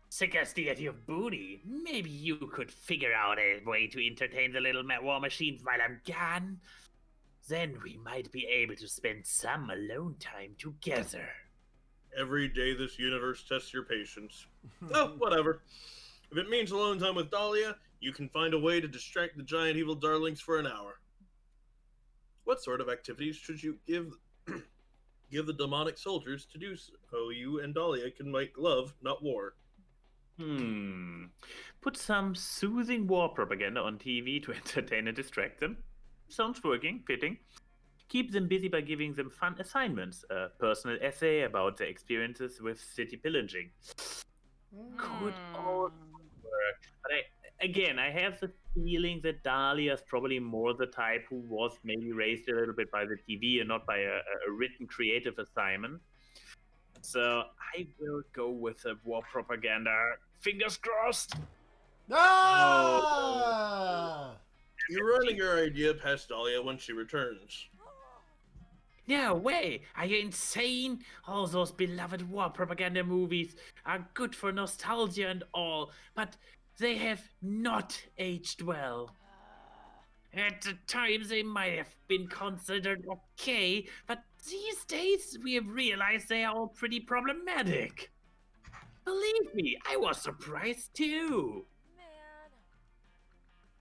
F: Sick as deity of booty, maybe you could figure out a way to entertain the little war machines while I'm gone. Then we might be able to spend some alone time together.
D: Every day this universe tests your patience. Oh, whatever. If it means alone time with Dahlia, you can find a way to distract the giant evil darlings for an hour. What sort of activities should you give the demonic soldiers to do so you and Dahlia can make love, not war?
B: Put some soothing war propaganda on TV to entertain and distract them. Sounds working, fitting. Keep them busy by giving them fun assignments. A personal essay about their experiences with city pillaging. Could all work. But I have the feeling that Dahlia is probably more the type who was maybe raised a little bit by the TV and not by a written creative assignment. So I will go with the war propaganda. Fingers crossed.
A: Ah!
D: You're running your idea past Dahlia when she returns.
F: No way! Are you insane? All those beloved war propaganda movies are good for nostalgia and all, but they have not aged well. At the time, they might have been considered okay, but these days we have realized they are all pretty problematic. Believe me, I was surprised too.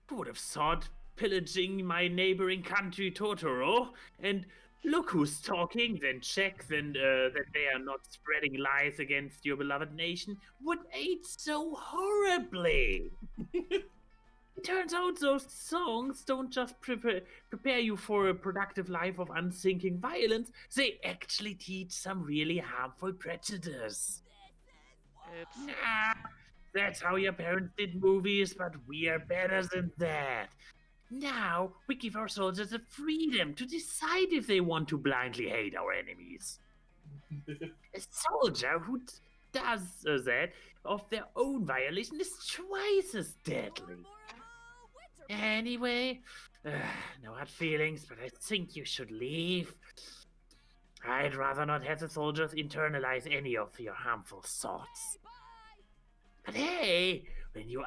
F: Who would have thought pillaging my neighboring country Totoro, and look who's talking, then check that they are not spreading lies against your beloved nation, would age so horribly. It turns out those songs don't just prepare you for a productive life of unthinking violence, they actually teach some really harmful prejudice.
C: Oops.
F: Nah, that's how your parents did movies, but we are better than that. Now, we give our soldiers the freedom to decide if they want to blindly hate our enemies. A soldier who does that of their own violation is twice as deadly. Anyway, no hard feelings, but I think you should leave. I'd rather not have the soldiers internalize any of your harmful thoughts. But hey, when you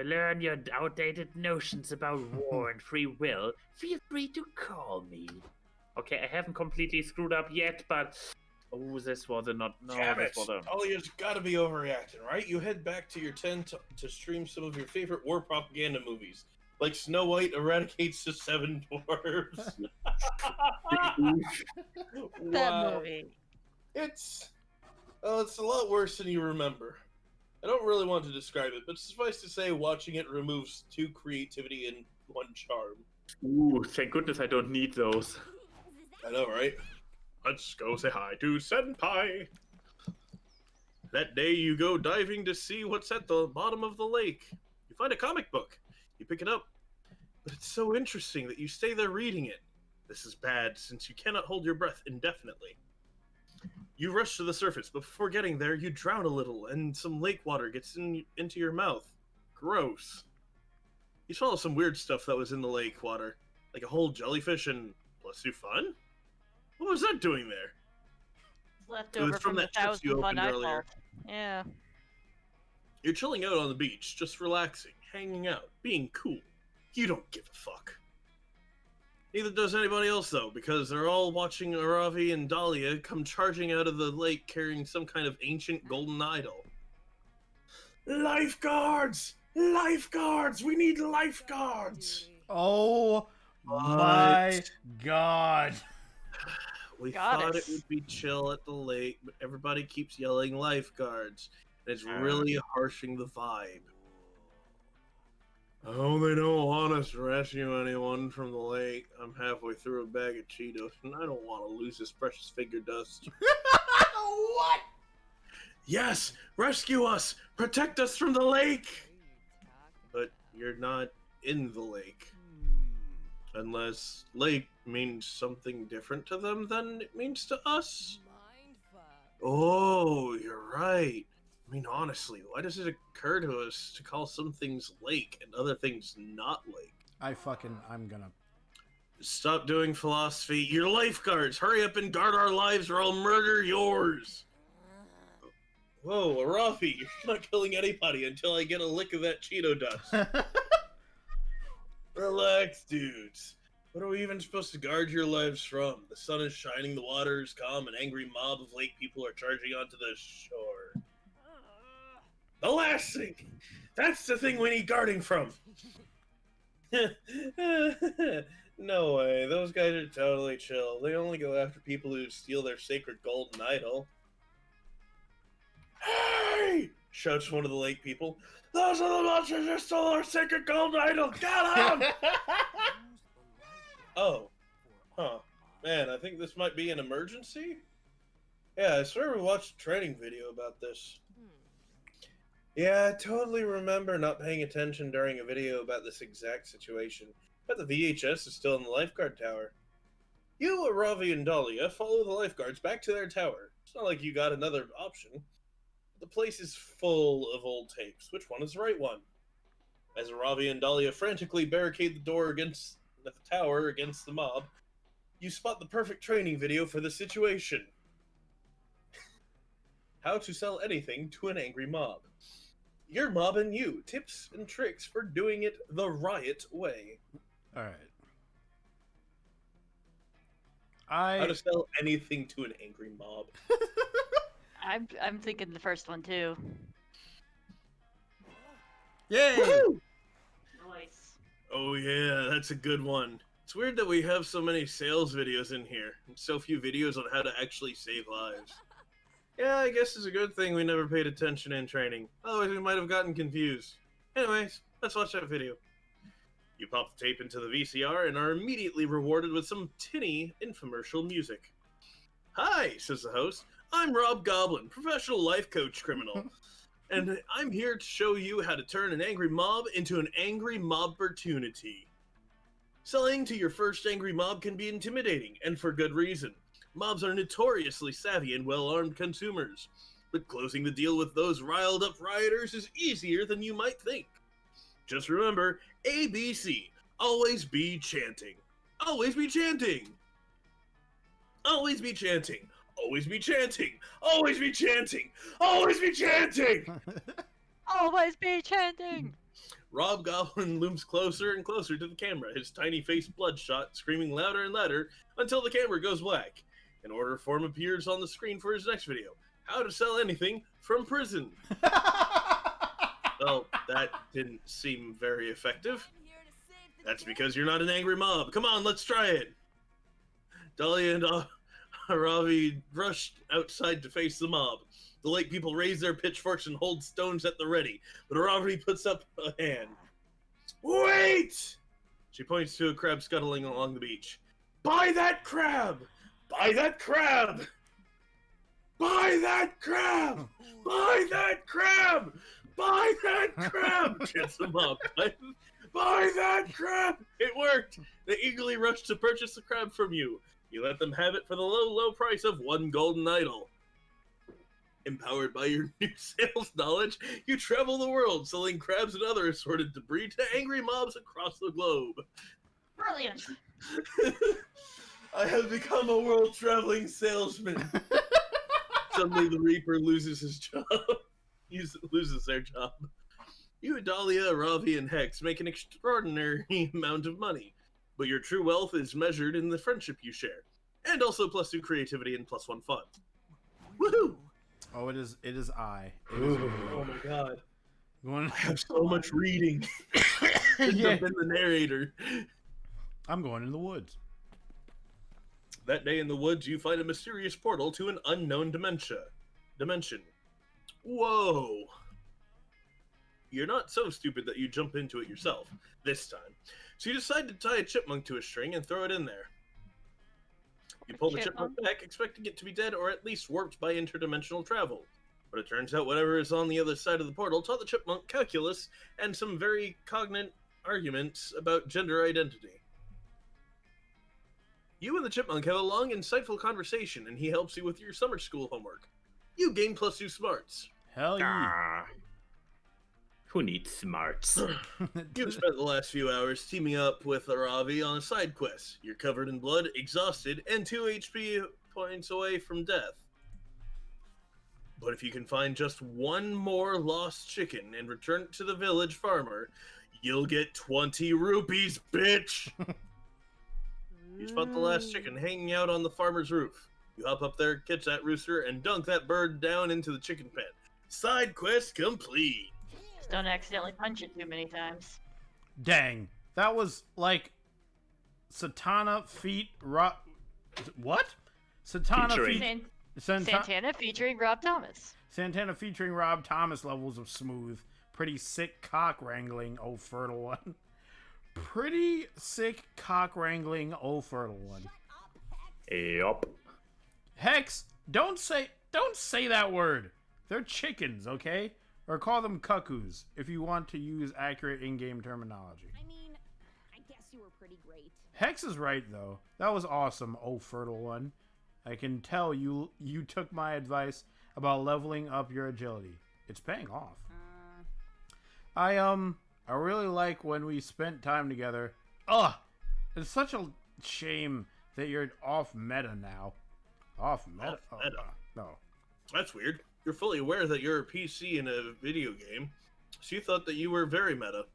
F: learn your outdated notions about war and free will, feel free to call me. Okay, I haven't completely screwed up yet, but... Oh, this was a not... No,
D: Damn
F: this
D: it!
F: was a...
D: Dahlia's gotta be overreacting, right? You head back to your tent to stream some of your favorite war propaganda movies, like Snow White eradicates the 7 dwarves.
C: That
D: Wow.
C: movie.
D: It's a lot worse than you remember. I don't really want to describe it, but suffice to say, watching it removes 2 creativity and 1 charm.
B: Ooh, thank goodness I don't need those.
D: I know, right? Let's go say hi to Senpai. That day you go diving to see what's at the bottom of the lake. You find a comic book. You pick it up. But it's so interesting that you stay there reading it. This is bad, since you cannot hold your breath indefinitely. You rush to the surface, but before getting there, you drown a little, and some lake water gets into your mouth. Gross. You swallow some weird stuff that was in the lake water, like a whole jellyfish and plus you fun? What was that doing there?
C: Left
D: It was
C: over
D: from
C: from the
D: that chest you
C: 1,000 fun
D: opened
C: I
D: earlier.
C: fault. Yeah.
D: You're chilling out on the beach, just relaxing, hanging out, being cool. You don't give a fuck. Neither does anybody else, though, because they're all watching Aravi and Dahlia come charging out of the lake carrying some kind of ancient golden idol. Lifeguards! Lifeguards! We need lifeguards!
A: Oh my god.
D: We thought it
C: Goddess.
D: would be chill at the lake, but everybody keeps yelling lifeguards, and it's really harshing the vibe. I hope they don't want us to rescue anyone from the lake. I'm halfway through a bag of Cheetos, and I don't want to lose this precious figure dust.
A: What?
D: Yes! Rescue us! Protect us from the lake! But you're not in the lake. Unless lake means something different to them than it means to us? Oh, you're right. I mean, honestly, why does it occur to us to call some things lake and other things not lake?
A: I'm gonna.
D: Stop doing philosophy. You're lifeguards. Hurry up and guard our lives or I'll murder yours. Whoa, Arafi, you're not killing anybody until I get a lick of that Cheeto dust. Relax, dudes. What are we even supposed to guard your lives from? The sun is shining, the water is calm, an angry mob of lake people are charging onto the shore. The last thing! That's the thing we need guarding from! No way, those guys are totally chill. They only go after people who steal their sacred golden idol. Hey! Shouts one of the lake people. Those are the monsters who stole our sacred golden idol! Get them! Oh. Huh. Man, I think this might be an emergency? Yeah, I swear we watched a training video about this. Yeah, I totally remember not paying attention during a video about this exact situation. But the VHS is still in the lifeguard tower. You, Aravi, and Dahlia follow the lifeguards back to their tower. It's not like you got another option. The place is full of old tapes. Which one is the right one? As Aravi and Dahlia frantically barricade the door against the tower against the mob, you spot the perfect training video for the situation. How to sell anything to an angry mob. Your mob and you. Tips and tricks for doing it the riot way.
A: All right.
D: How to sell anything to an angry mob.
C: I'm thinking the first one too.
A: Yay!
D: Woo!
C: Nice.
D: Oh yeah, that's a good one. It's weird that we have so many sales videos in here, and so few videos on how to actually save lives. Yeah, I guess it's a good thing we never paid attention in training. Otherwise we might have gotten confused. Anyways, let's watch that video. You pop the tape into the VCR and are immediately rewarded with some tinny infomercial music. Hi, says the host. I'm Rob Goblin, professional life coach criminal. And I'm here to show you how to turn an angry mob into an angry mob-opportunity. Selling to your first angry mob can be intimidating, and for good reason. Mobs are notoriously savvy and well-armed consumers. But closing the deal with those riled-up rioters is easier than you might think. Just remember, ABC, always be chanting. Always be chanting. Always be chanting. Always be chanting. Always be chanting. Always be chanting.
C: Always be chanting.
D: Rob Goblin looms closer and closer to the camera, his tiny face bloodshot, screaming louder and louder until the camera goes black. An order form appears on the screen for his next video. How to sell anything from prison. Well, that didn't seem very effective. That's because you're not an angry mob. Come on, let's try it. Dahlia and Aravi rushed outside to face the mob. The lake people raise their pitchforks and hold stones at the ready, but Aravi puts up a hand. Wait! She points to a crab scuttling along the beach. Buy that crab! Buy that crab! Buy that crab! Buy that crab! Buy that crab! Chants the mob. Buy that crab! It worked! They eagerly rush to purchase the crab from you. You let them have it for the low, low price of 1 golden idol. Empowered by your new sales knowledge, you travel the world selling crabs and other assorted debris to angry mobs across the globe.
C: Brilliant.
D: I have become a world-traveling salesman. Suddenly the Reaper loses his job. Loses their job. You, Dahlia, Ravi, and Hex make an extraordinary amount of money, but your true wealth is measured in the friendship you share, and also +2 creativity and +1 fun. Woohoo!
A: Oh, it is I.
D: Oh my god.
A: Going...
D: I have so much reading.
A: Yeah.
D: I've been the narrator.
A: I'm going in the woods.
D: That day in the woods, you find a mysterious portal to an unknown dimension. Whoa! You're not so stupid that you jump into it yourself, this time. So you decide to tie a chipmunk to a string and throw it in there. You pull the chipmunk back, expecting it to be dead or at least warped by interdimensional travel. But it turns out whatever is on the other side of the portal taught the chipmunk calculus and some very cognate arguments about gender identity. You and the chipmunk have a long, insightful conversation, and he helps you with your summer school homework. You gain +2 smarts.
A: Hell yeah.
F: Ah. Who needs smarts?
D: You've spent the last few hours teaming up with Aravi on a side quest. You're covered in blood, exhausted, and 2 HP points away from death. But if you can find just one more lost chicken and return it to the village farmer, you'll get 20 rupees, bitch! You spot the last chicken hanging out on the farmer's roof. You hop up there, catch that rooster, and dunk that bird down into the chicken pen. Side quest complete!
C: Just don't accidentally punch it too many times.
A: Dang. That was like Satana feet what? Satana
F: Featuring.
C: Santana featuring Rob Thomas.
A: Santana featuring Rob Thomas levels of smooth. Pretty sick cock wrangling, oh fertile one. Pretty sick cock wrangling, oh fertile one.
F: Yup.
A: Hex, don't say that word. They're chickens, okay? Or call them cuckoos if you want to use accurate in-game terminology.
E: I mean, I guess you were pretty great.
A: Hex is right though. That was awesome, oh fertile one. I can tell you took my advice about leveling up your agility. It's paying off. I really like when we spent time together. Ugh! It's such a shame that you're off meta now. Off meta?
D: Off meta?
A: Oh, no.
D: That's weird. You're fully aware that you're a PC in a video game, so you thought that you were very meta.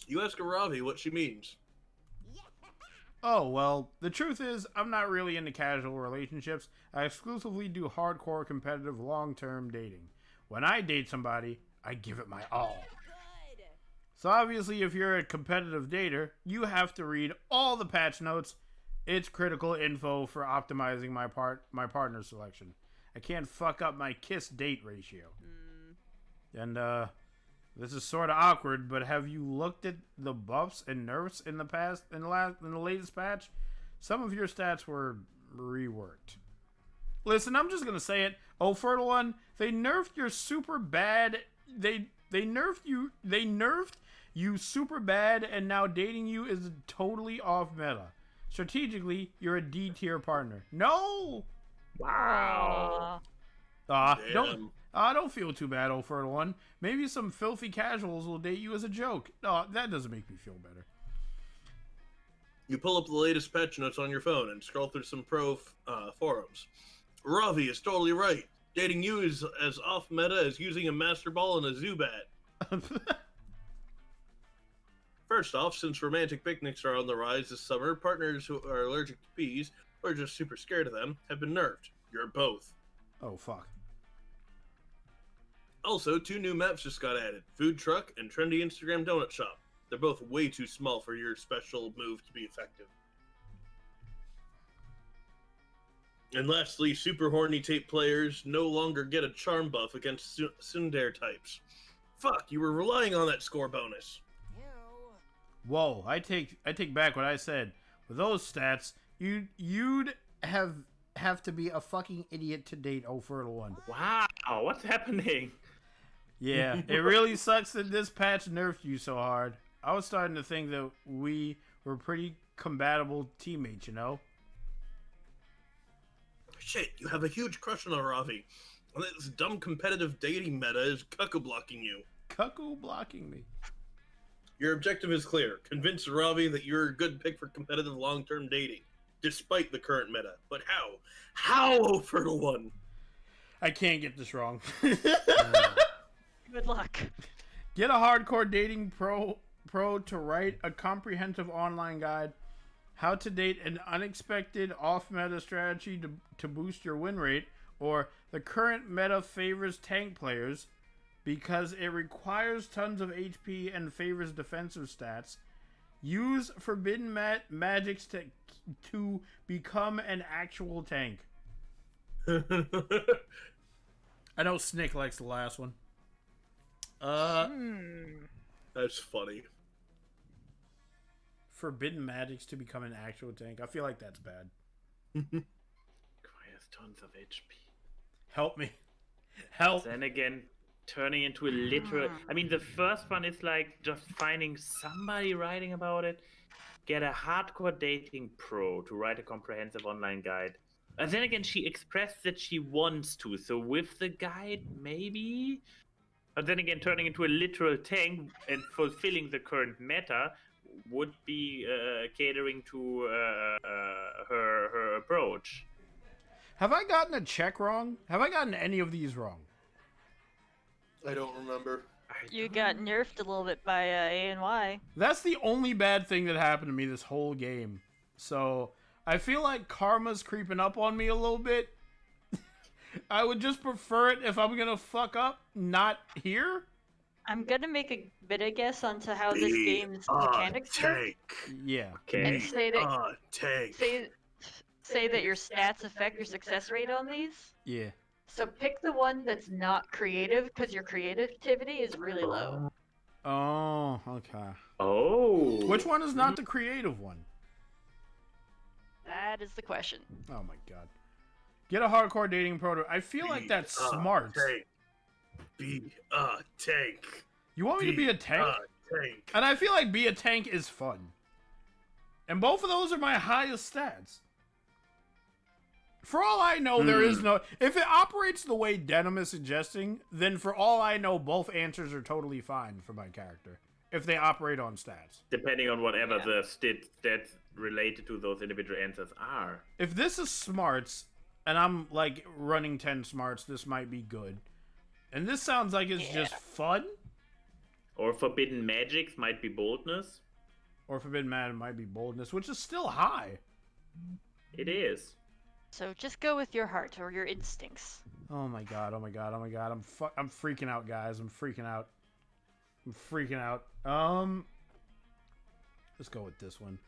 D: You ask Aravi what she means.
A: Oh, well, the truth is, I'm not really into casual relationships. I exclusively do hardcore competitive long-term dating. When I date somebody, I give it my all. So obviously, if you're a competitive dater, you have to read all the patch notes. It's critical info for optimizing my partner selection. I can't fuck up my kiss date ratio. And this is sort of awkward, but have you looked at the buffs and nerfs in the latest patch? Some of your stats were reworked. Listen, I'm just gonna say it. Oh, fertile one, they nerfed your super bad. They nerfed you super bad, and now dating you is totally off meta. Strategically, you're a D tier partner. No.
F: Wow.
A: Don't feel too bad, oh fertile one. Maybe some filthy casuals will date you as a joke. No, that doesn't make me feel better.
D: You pull up the latest patch notes on your phone and scroll through some pro forums. Ravi is totally right. Dating you is as off meta as using a master ball and a Zubat. First off, since romantic picnics are on the rise this summer, partners who are allergic to bees or just super scared of them have been nerfed. You're both.
A: Oh, fuck.
D: Also, 2 new maps just got added. Food Truck and Trendy Instagram Donut Shop. They're both way too small for your special move to be effective. And lastly, super horny tape players no longer get a charm buff against tsundere types. Fuck, you were relying on that score bonus.
A: Whoa, I take back what I said. With those stats, you'd have to be a fucking idiot to date oh fertile one.
F: Wow, what's happening?
A: Yeah, it really sucks that this patch nerfed you so hard. I was starting to think that we were pretty compatible teammates, you know?
D: Shit, you have a huge crush on Aravi. And this dumb competitive dating meta is cuckoo blocking you.
A: Cuckoo blocking me.
D: Your objective is clear. Convince Aravi that you're a good pick for competitive long-term dating, despite the current meta. But how? How, oh fertile one?
A: I can't get this wrong.
C: Good luck.
A: Get a hardcore dating pro to write a comprehensive online guide. How to date an unexpected off-meta strategy to boost your win rate, or the current meta favors tank players because it requires tons of HP and favors defensive stats. Use forbidden magics to become an actual tank. I know Snick likes the last one.
D: That's funny.
A: Forbidden magics to become an actual tank. I feel like that's bad.
B: Requires tons of HP.
A: Help me. Help.
B: Then again, turning into a literal. I mean, the first one is like just finding somebody writing about it. Get a hardcore dating pro to write a comprehensive online guide. And then again, she expressed that she wants to. So with the guide, maybe. But then again, turning into a literal tank and fulfilling the current meta would be catering to her approach.
A: Have I gotten a check wrong? Have I gotten any of these wrong?
D: I don't remember.
C: You got nerfed a little bit by A and Y.
A: That's the only bad thing that happened to me this whole game. So I feel like karma's creeping up on me a little bit. I would just prefer it if I'm gonna fuck up, not here.
C: I'm gonna make a bit of guess onto how this game's mechanics work.
D: Tank.
A: Yeah.
C: And say that
D: Tank.
C: say that your stats affect your success rate on these.
A: Yeah.
C: So pick the one that's not creative, because your creativity is really low.
A: Oh, okay.
B: Oh.
A: Which one is not the creative one?
C: That is the question.
A: Oh my god. Get a hardcore dating pro. I feel like that's smart.
D: Tank. Be a tank.
A: You want me to be a tank?
D: Tank.
A: And I feel like be a tank is fun. And both of those are my highest stats. For all I know, there is no... If it operates the way Denim is suggesting, then for all I know, both answers are totally fine for my character. If they operate on stats.
B: Depending on whatever the stats related to those individual answers are.
A: If this is smarts, and I'm, like, running 10 smarts, this might be good. And this sounds like it's just fun.
B: Or forbidden magics might be boldness.
A: Or forbidden magic might be boldness, which is still high.
B: It is.
C: So just go with your heart or your instincts.
A: Oh my god, oh my god, oh my god. I'm freaking out, guys. I'm freaking out. I'm freaking out. Let's go with this one.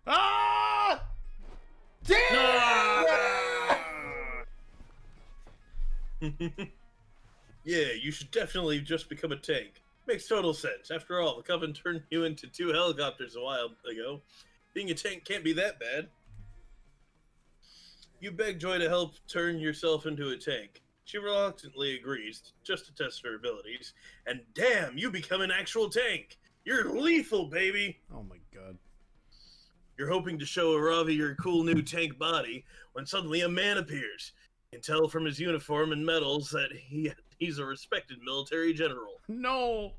A: Ah! Damn!
D: Yeah, you should definitely just become a tank. Makes total sense. After all, the Coven turned you into 2 helicopters a while ago. Being a tank can't be that bad. You beg Joy to help turn yourself into a tank. She reluctantly agrees, just to test her abilities. And damn, you become an actual tank! You're lethal, baby!
A: Oh my god.
D: You're hoping to show Aravi your cool new tank body, when suddenly a man appears. You can tell from his uniform and medals that he's a respected military general.
A: No!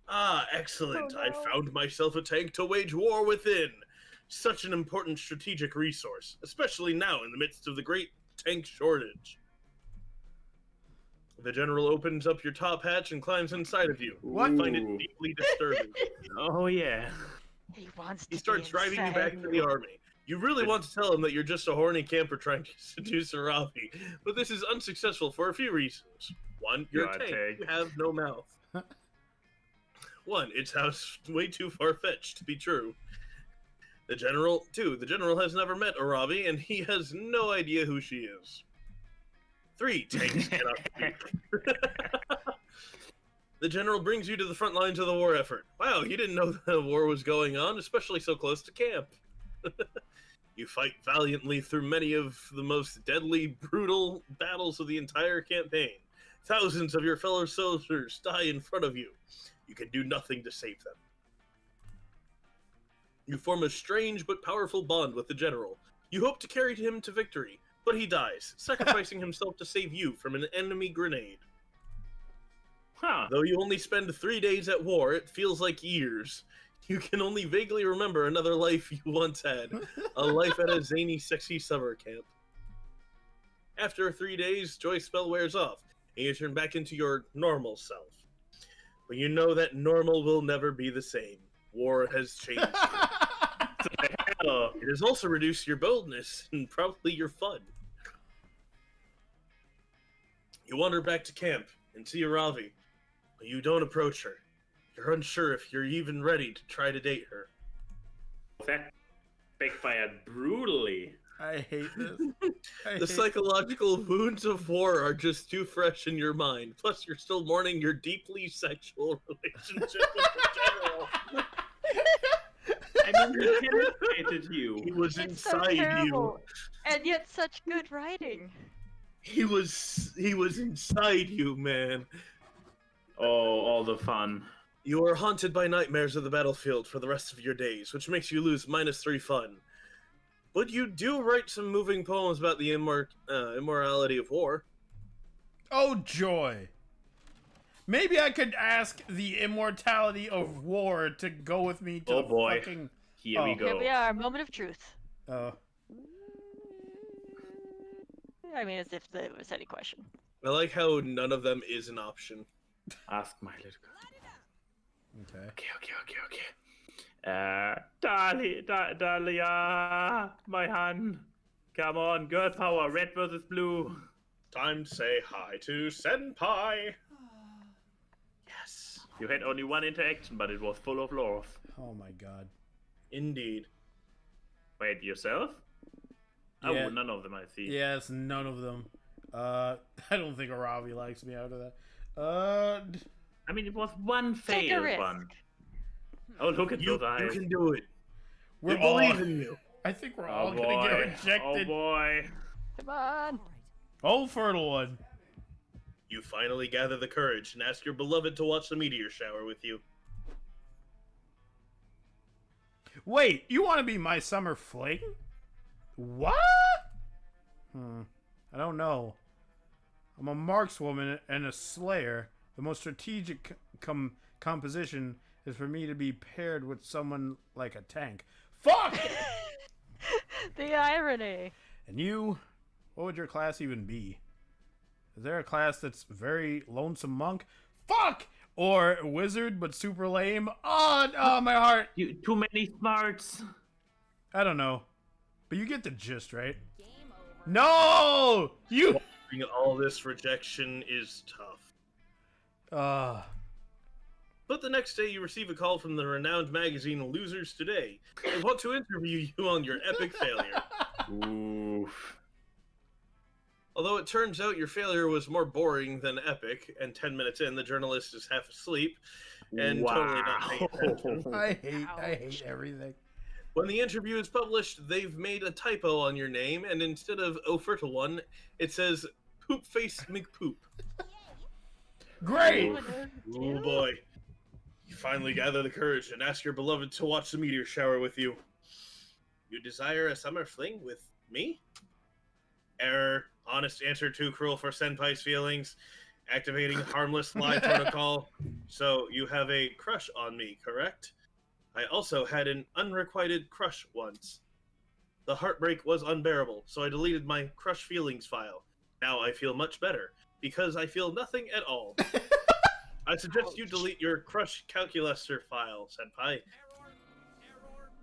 D: Ah, excellent.
C: Oh, no.
D: I found myself a tank to wage war within. Such an important strategic resource, especially now in the midst of the great tank shortage. The general opens up your top hatch and climbs inside of you.
A: What?
D: I find it deeply disturbing.
B: Oh, yeah.
C: He wants to
D: He starts
C: be
D: driving you
C: inside
D: back to the army. You really want to tell him that you're just a horny camper trying to seduce Aravi, but this is unsuccessful for a few reasons. One, you're a tank. You have no mouth. One, it sounds way too far-fetched to be true. The general has never met Aravi, and he has no idea who she is. 3, tanks cannot speak. The general brings you to the front lines of the war effort. Wow, you didn't know the war was going on, especially so close to camp. You fight valiantly through many of the most deadly, brutal battles of the entire campaign. Thousands of your fellow soldiers die in front of you. You can do nothing to save them. You form a strange but powerful bond with the general. You hope to carry him to victory, but he dies, sacrificing himself to save you from an enemy grenade.
B: Huh.
D: Though you only spend 3 days at war, it feels like years. You can only vaguely remember another life you once had, a life at a zany, sexy summer camp. After 3 days, Joy's spell wears off, and you turn back into your normal self. But you know that normal will never be the same. War has changed you. It has also reduced your boldness and probably your fun. You wander back to camp and see Aravi, but you don't approach her. You're unsure if you're even ready to try to date her.
B: That backfired brutally.
A: I hate this.
D: The psychological wounds of war are just too fresh in your mind. Plus, you're still mourning your deeply sexual relationship with the general.
B: I mean, he penetrated you.
D: He was
C: It's so
D: inside you.
C: terrible, and yet such good writing.
D: He was inside you, man.
B: Oh, all the fun.
D: You are haunted by nightmares of the battlefield for the rest of your days, which makes you lose -3 fun. But you do write some moving poems about the immorality of war.
A: Oh, joy. Maybe I could ask the immortality of war to go with me to
B: Oh
A: the
B: boy.
A: fucking...
B: Here we
A: Oh.
B: go.
C: Here we are, moment of truth. I mean, as if there was any question.
D: I like how none of them is an option.
B: Ask my little girl.
A: Okay.
B: Okay. Dahlia, my hun. Come on, girl power, red versus blue.
D: Time to say hi to Senpai. Yes.
B: You had only one interaction, but it was full of love.
A: Oh my god.
D: Indeed.
B: Wait, yourself?
A: Yeah.
B: Oh, none of them I see.
A: Yes, none of them. I don't think Aravi likes me out of that.
B: I mean, it was one
C: Take a
B: failed
C: risk.
B: one. Oh, look at
D: You
B: those eyes.
D: can do it.
A: We're
D: We
A: all...
D: believe in you.
A: I think we're
B: Oh
A: all
B: boy.
A: gonna get
B: Oh
A: rejected.
B: boy.
C: Come on.
A: Oh, fertile one.
D: You finally gather the courage and ask your beloved to watch the meteor shower with you.
A: Wait, you want to be my summer fling? What? I don't know. I'm a markswoman and a slayer. The most strategic composition is for me to be paired with someone like a tank. Fuck!
C: The irony.
A: And you? What would your class even be? Is there a class that's very lonesome monk? Fuck! Or wizard but super lame? Oh, my heart.
B: You too many smarts.
A: I don't know. But you get the gist, right? No! You...
D: All this rejection is tough. But the next day you receive a call from the renowned magazine Losers Today. They want to interview you on your epic failure.
B: Oof.
D: Although it turns out your failure was more boring than epic, and 10 minutes in, the journalist is half asleep and totally not paying attention.
A: I hate everything.
D: When the interview is published, they've made a typo on your name, and instead of "Oh Fertile One," it says "Poop Face McPoop."
A: Great!
D: Oh boy. You finally gather the courage and ask your beloved to watch the meteor shower with you. You desire a summer fling with me? Error. Honest answer too cruel for Senpai's feelings. Activating harmless lie protocol. So you have a crush on me, correct? I also had an unrequited crush once. The heartbreak was unbearable, so I deleted my crush feelings file. Now I feel much better, because I feel nothing at all. I suggest you delete your crush calculator file, Senpai.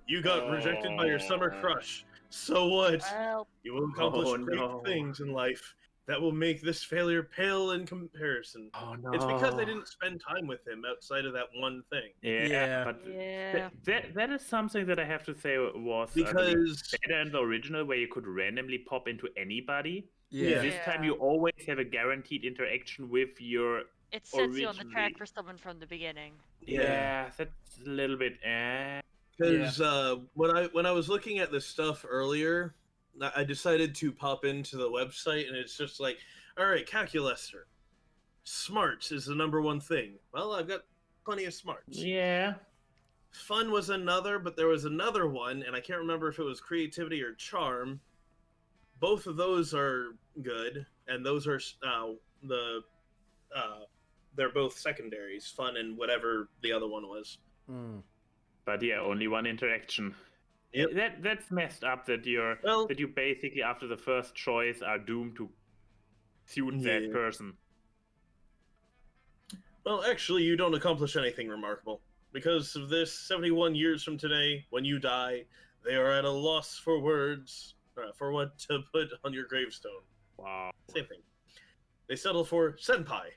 D: You got rejected by your summer crush. So what?
C: Well,
D: You will accomplish great
B: no.
D: things in life that will make this failure pale in comparison.
B: Oh no.
D: It's because I didn't spend time with him outside of that one thing.
B: Yeah, but
C: yeah.
B: that is something that I have to say was
D: Because
B: better in the original, where you could randomly pop into anybody.
A: Yeah.
B: This time you always have a guaranteed interaction with your.
C: It sets you on the track
B: originally-
C: for someone from the beginning.
B: Yeah, that's a little bit.
D: Because when I was looking at this stuff earlier, I decided to pop into the website, and it's just like, all right, calculator. Smarts is the #1 thing. Well, I've got plenty of smarts.
B: Yeah.
D: Fun was another, but there was another one, and I can't remember if it was creativity or charm. Both of those are good, and those are they're both secondaries, fun and whatever the other one was.
B: But yeah, only one interaction.
D: Yep.
B: That's messed up that that you basically after the first choice are doomed to suit that
D: Yeah.
B: person.
D: Well, actually, you don't accomplish anything remarkable. Because of this, 71 years from today, when you die, they are at a loss for words, for what to put on your gravestone.
B: Wow.
D: Same thing. They settle for Senpai.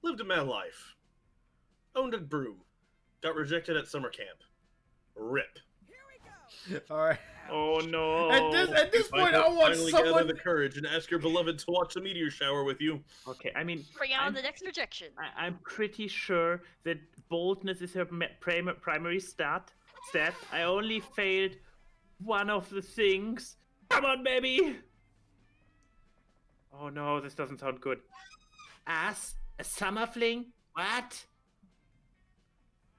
D: Lived a mad life. Owned a broom. got rejected at summer camp. RIP.
A: All right.
B: Oh no.
A: At this point, I want
D: Finally gather
A: someone.
D: the courage and ask your beloved to watch the meteor shower with you.
B: Okay, I mean,
C: Bring on the next rejection.
B: I'm pretty sure that boldness is her primary stat. I only failed one of the things. Come on, baby. Oh no, this doesn't sound good. Ass? A summer fling? What?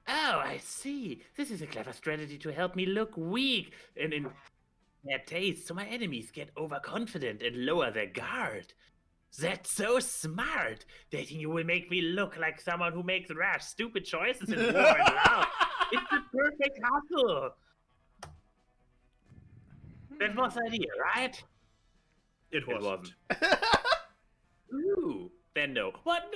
B: Oh, I see. This is a clever strategy to help me look weak and in bad taste, so my enemies get overconfident and lower their guard. That's so smart. Dating you will make me look like someone who makes rash, stupid choices in war and love. It's the perfect hustle. That was the idea, right?
D: It wasn't.
B: Ooh. Then no. What?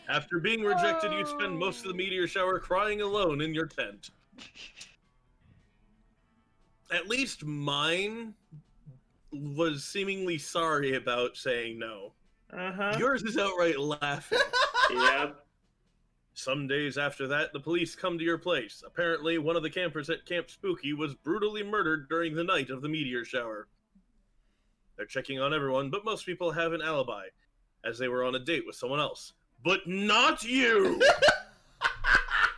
D: After being rejected, you spend most of the meteor shower crying alone in your tent. At least mine was seemingly sorry about saying no.
B: Uh-huh.
D: Yours is outright laughing.
B: Yep.
D: Some days after that, the police come to your place. Apparently, one of the campers at Camp Spooky was brutally murdered during the night of the meteor shower. They're checking on everyone, but most people have an alibi, as they were on a date with someone else. But not you!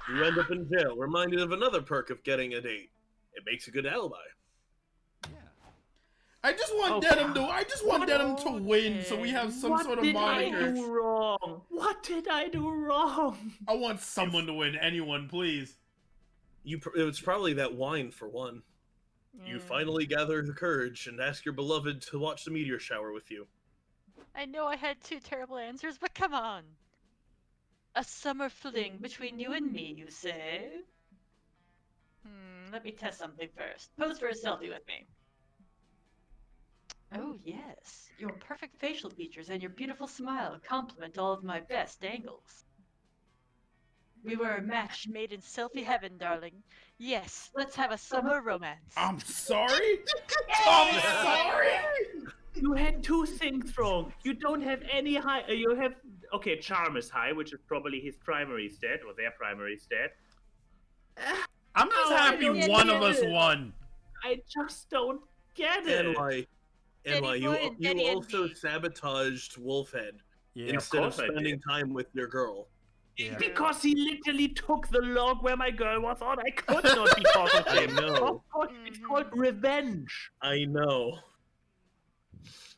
D: You end up in jail, reminded of another perk of getting a date. It makes a good alibi.
A: I just want Denim to win, so we have some sort of moniker.
B: What did I do wrong? What did I do wrong?
A: I want someone to win. Anyone, please.
D: It was probably that wine for one. You finally gather the courage and ask your beloved to watch the meteor shower with you.
C: I know I had two terrible answers, but come on. A summer fling between you and me, you say? Let me test something first. Pose for a selfie with me. Oh yes, your perfect facial features and your beautiful smile complement all of my best angles. We were a match made in selfie heaven, darling. Yes, let's have a summer romance.
A: I'm sorry? I'm sorry?
B: You had two things wrong. You don't have any high. You have. Okay, charm is high, which is probably his primary stat, or their primary stat.
A: I'm just happy one of us won.
B: I just don't get it.
D: You also sabotaged Wolfhead instead of spending time with your girl.
A: Yeah.
B: Because he literally took the log where my girl was on. I could not be part of him.
D: I know.
B: Of course, it's called revenge.
D: I know.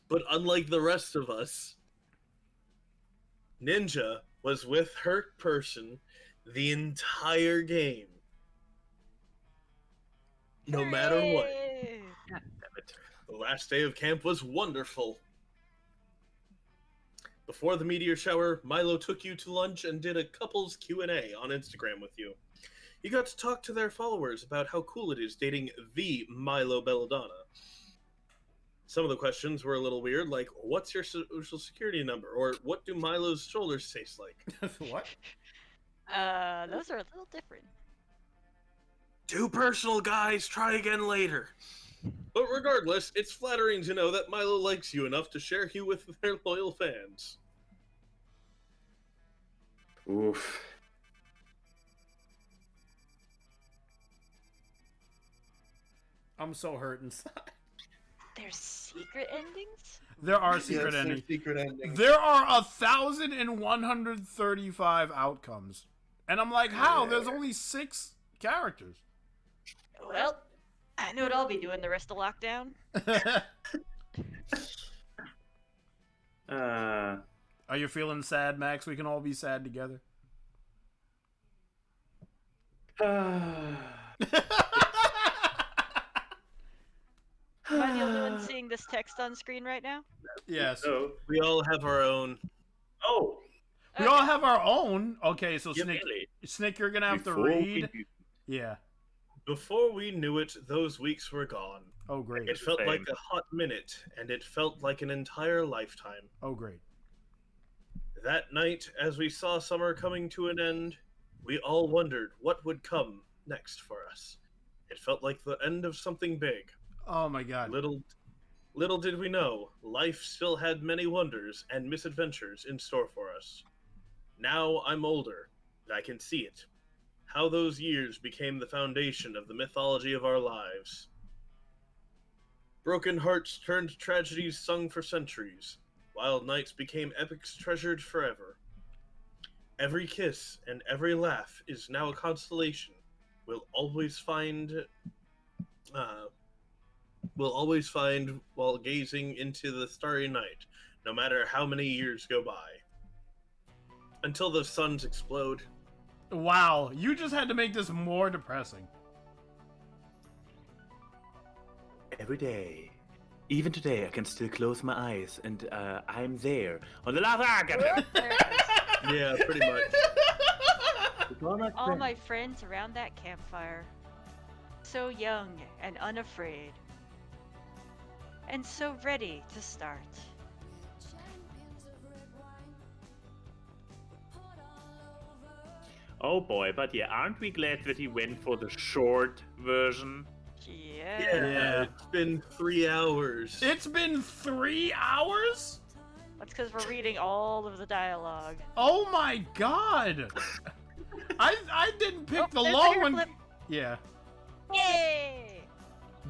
D: But unlike the rest of us, Ninja was with her person the entire game. No matter what.
C: Hooray!
D: The last day of camp was wonderful. Before the meteor shower, Milo took you to lunch and did a couples Q&A on Instagram with you. You got to talk to their followers about how cool it is dating the Milo Belladonna. Some of the questions were a little weird, like, what's your social security number? Or what do Milo's shoulders taste like?
A: What?
C: Those are a little different.
D: Too personal, guys. Try again later. But regardless, it's flattering to know that Milo likes you enough to share you with their loyal fans.
B: Oof.
A: I'm so hurt inside.
C: There's secret endings?
A: There are secret endings.
D: Secret endings.
A: There are 1,135 outcomes. And I'm like, how? There's only 6 characters.
C: Well, I know what I'll be doing the rest of lockdown.
A: Are you feeling sad, Max? We can all be sad together.
C: Am I the only one seeing this text on screen right now?
A: Yes.
B: So,
D: We all have our own.
B: oh,
A: We all have our own. Okay, so
D: Yep.
A: Snick, you're going to have to
B: Before we
A: read.
B: do-
A: Yeah.
D: Before we knew it, those weeks were gone.
A: Oh, great.
D: It felt
B: Same.
D: like a hot minute, and it felt like an entire lifetime.
A: Oh, great.
D: That night, as we saw summer coming to an end, we all wondered what would come next for us. It felt like the end of something big.
A: Oh, my God.
D: Little did we know, life still had many wonders and misadventures in store for us. Now I'm older, and I can see it. How those years became the foundation of the mythology of our lives. Broken hearts turned tragedies sung for centuries. Wild nights became epics treasured forever. Every kiss and every laugh is now a constellation. We'll always find while gazing into the starry night, no matter how many years go by. Until the suns explode.
A: Wow, you just had to make this more depressing.
F: Every day, even today, I can still close my eyes and I'm there on the lava arc.
C: There it is.
D: Yeah, pretty much.
C: All my friends around that campfire. So young and unafraid. And so ready to start.
B: Oh boy, but yeah, aren't we glad that he went for the short version?
C: Yeah.
D: Yeah, it's been 3 hours.
A: It's been 3 hours?
C: That's because we're reading all of the dialogue.
A: Oh my god! I didn't pick the
C: there's
A: long
C: the
A: one.
C: hair flip.
A: Yeah.
C: Yay!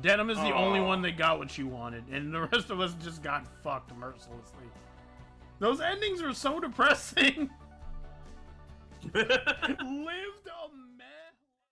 A: Denim is the only
B: Aw.
A: one that got what she wanted, and the rest of us just got fucked mercilessly. Those endings were so depressing. Lived a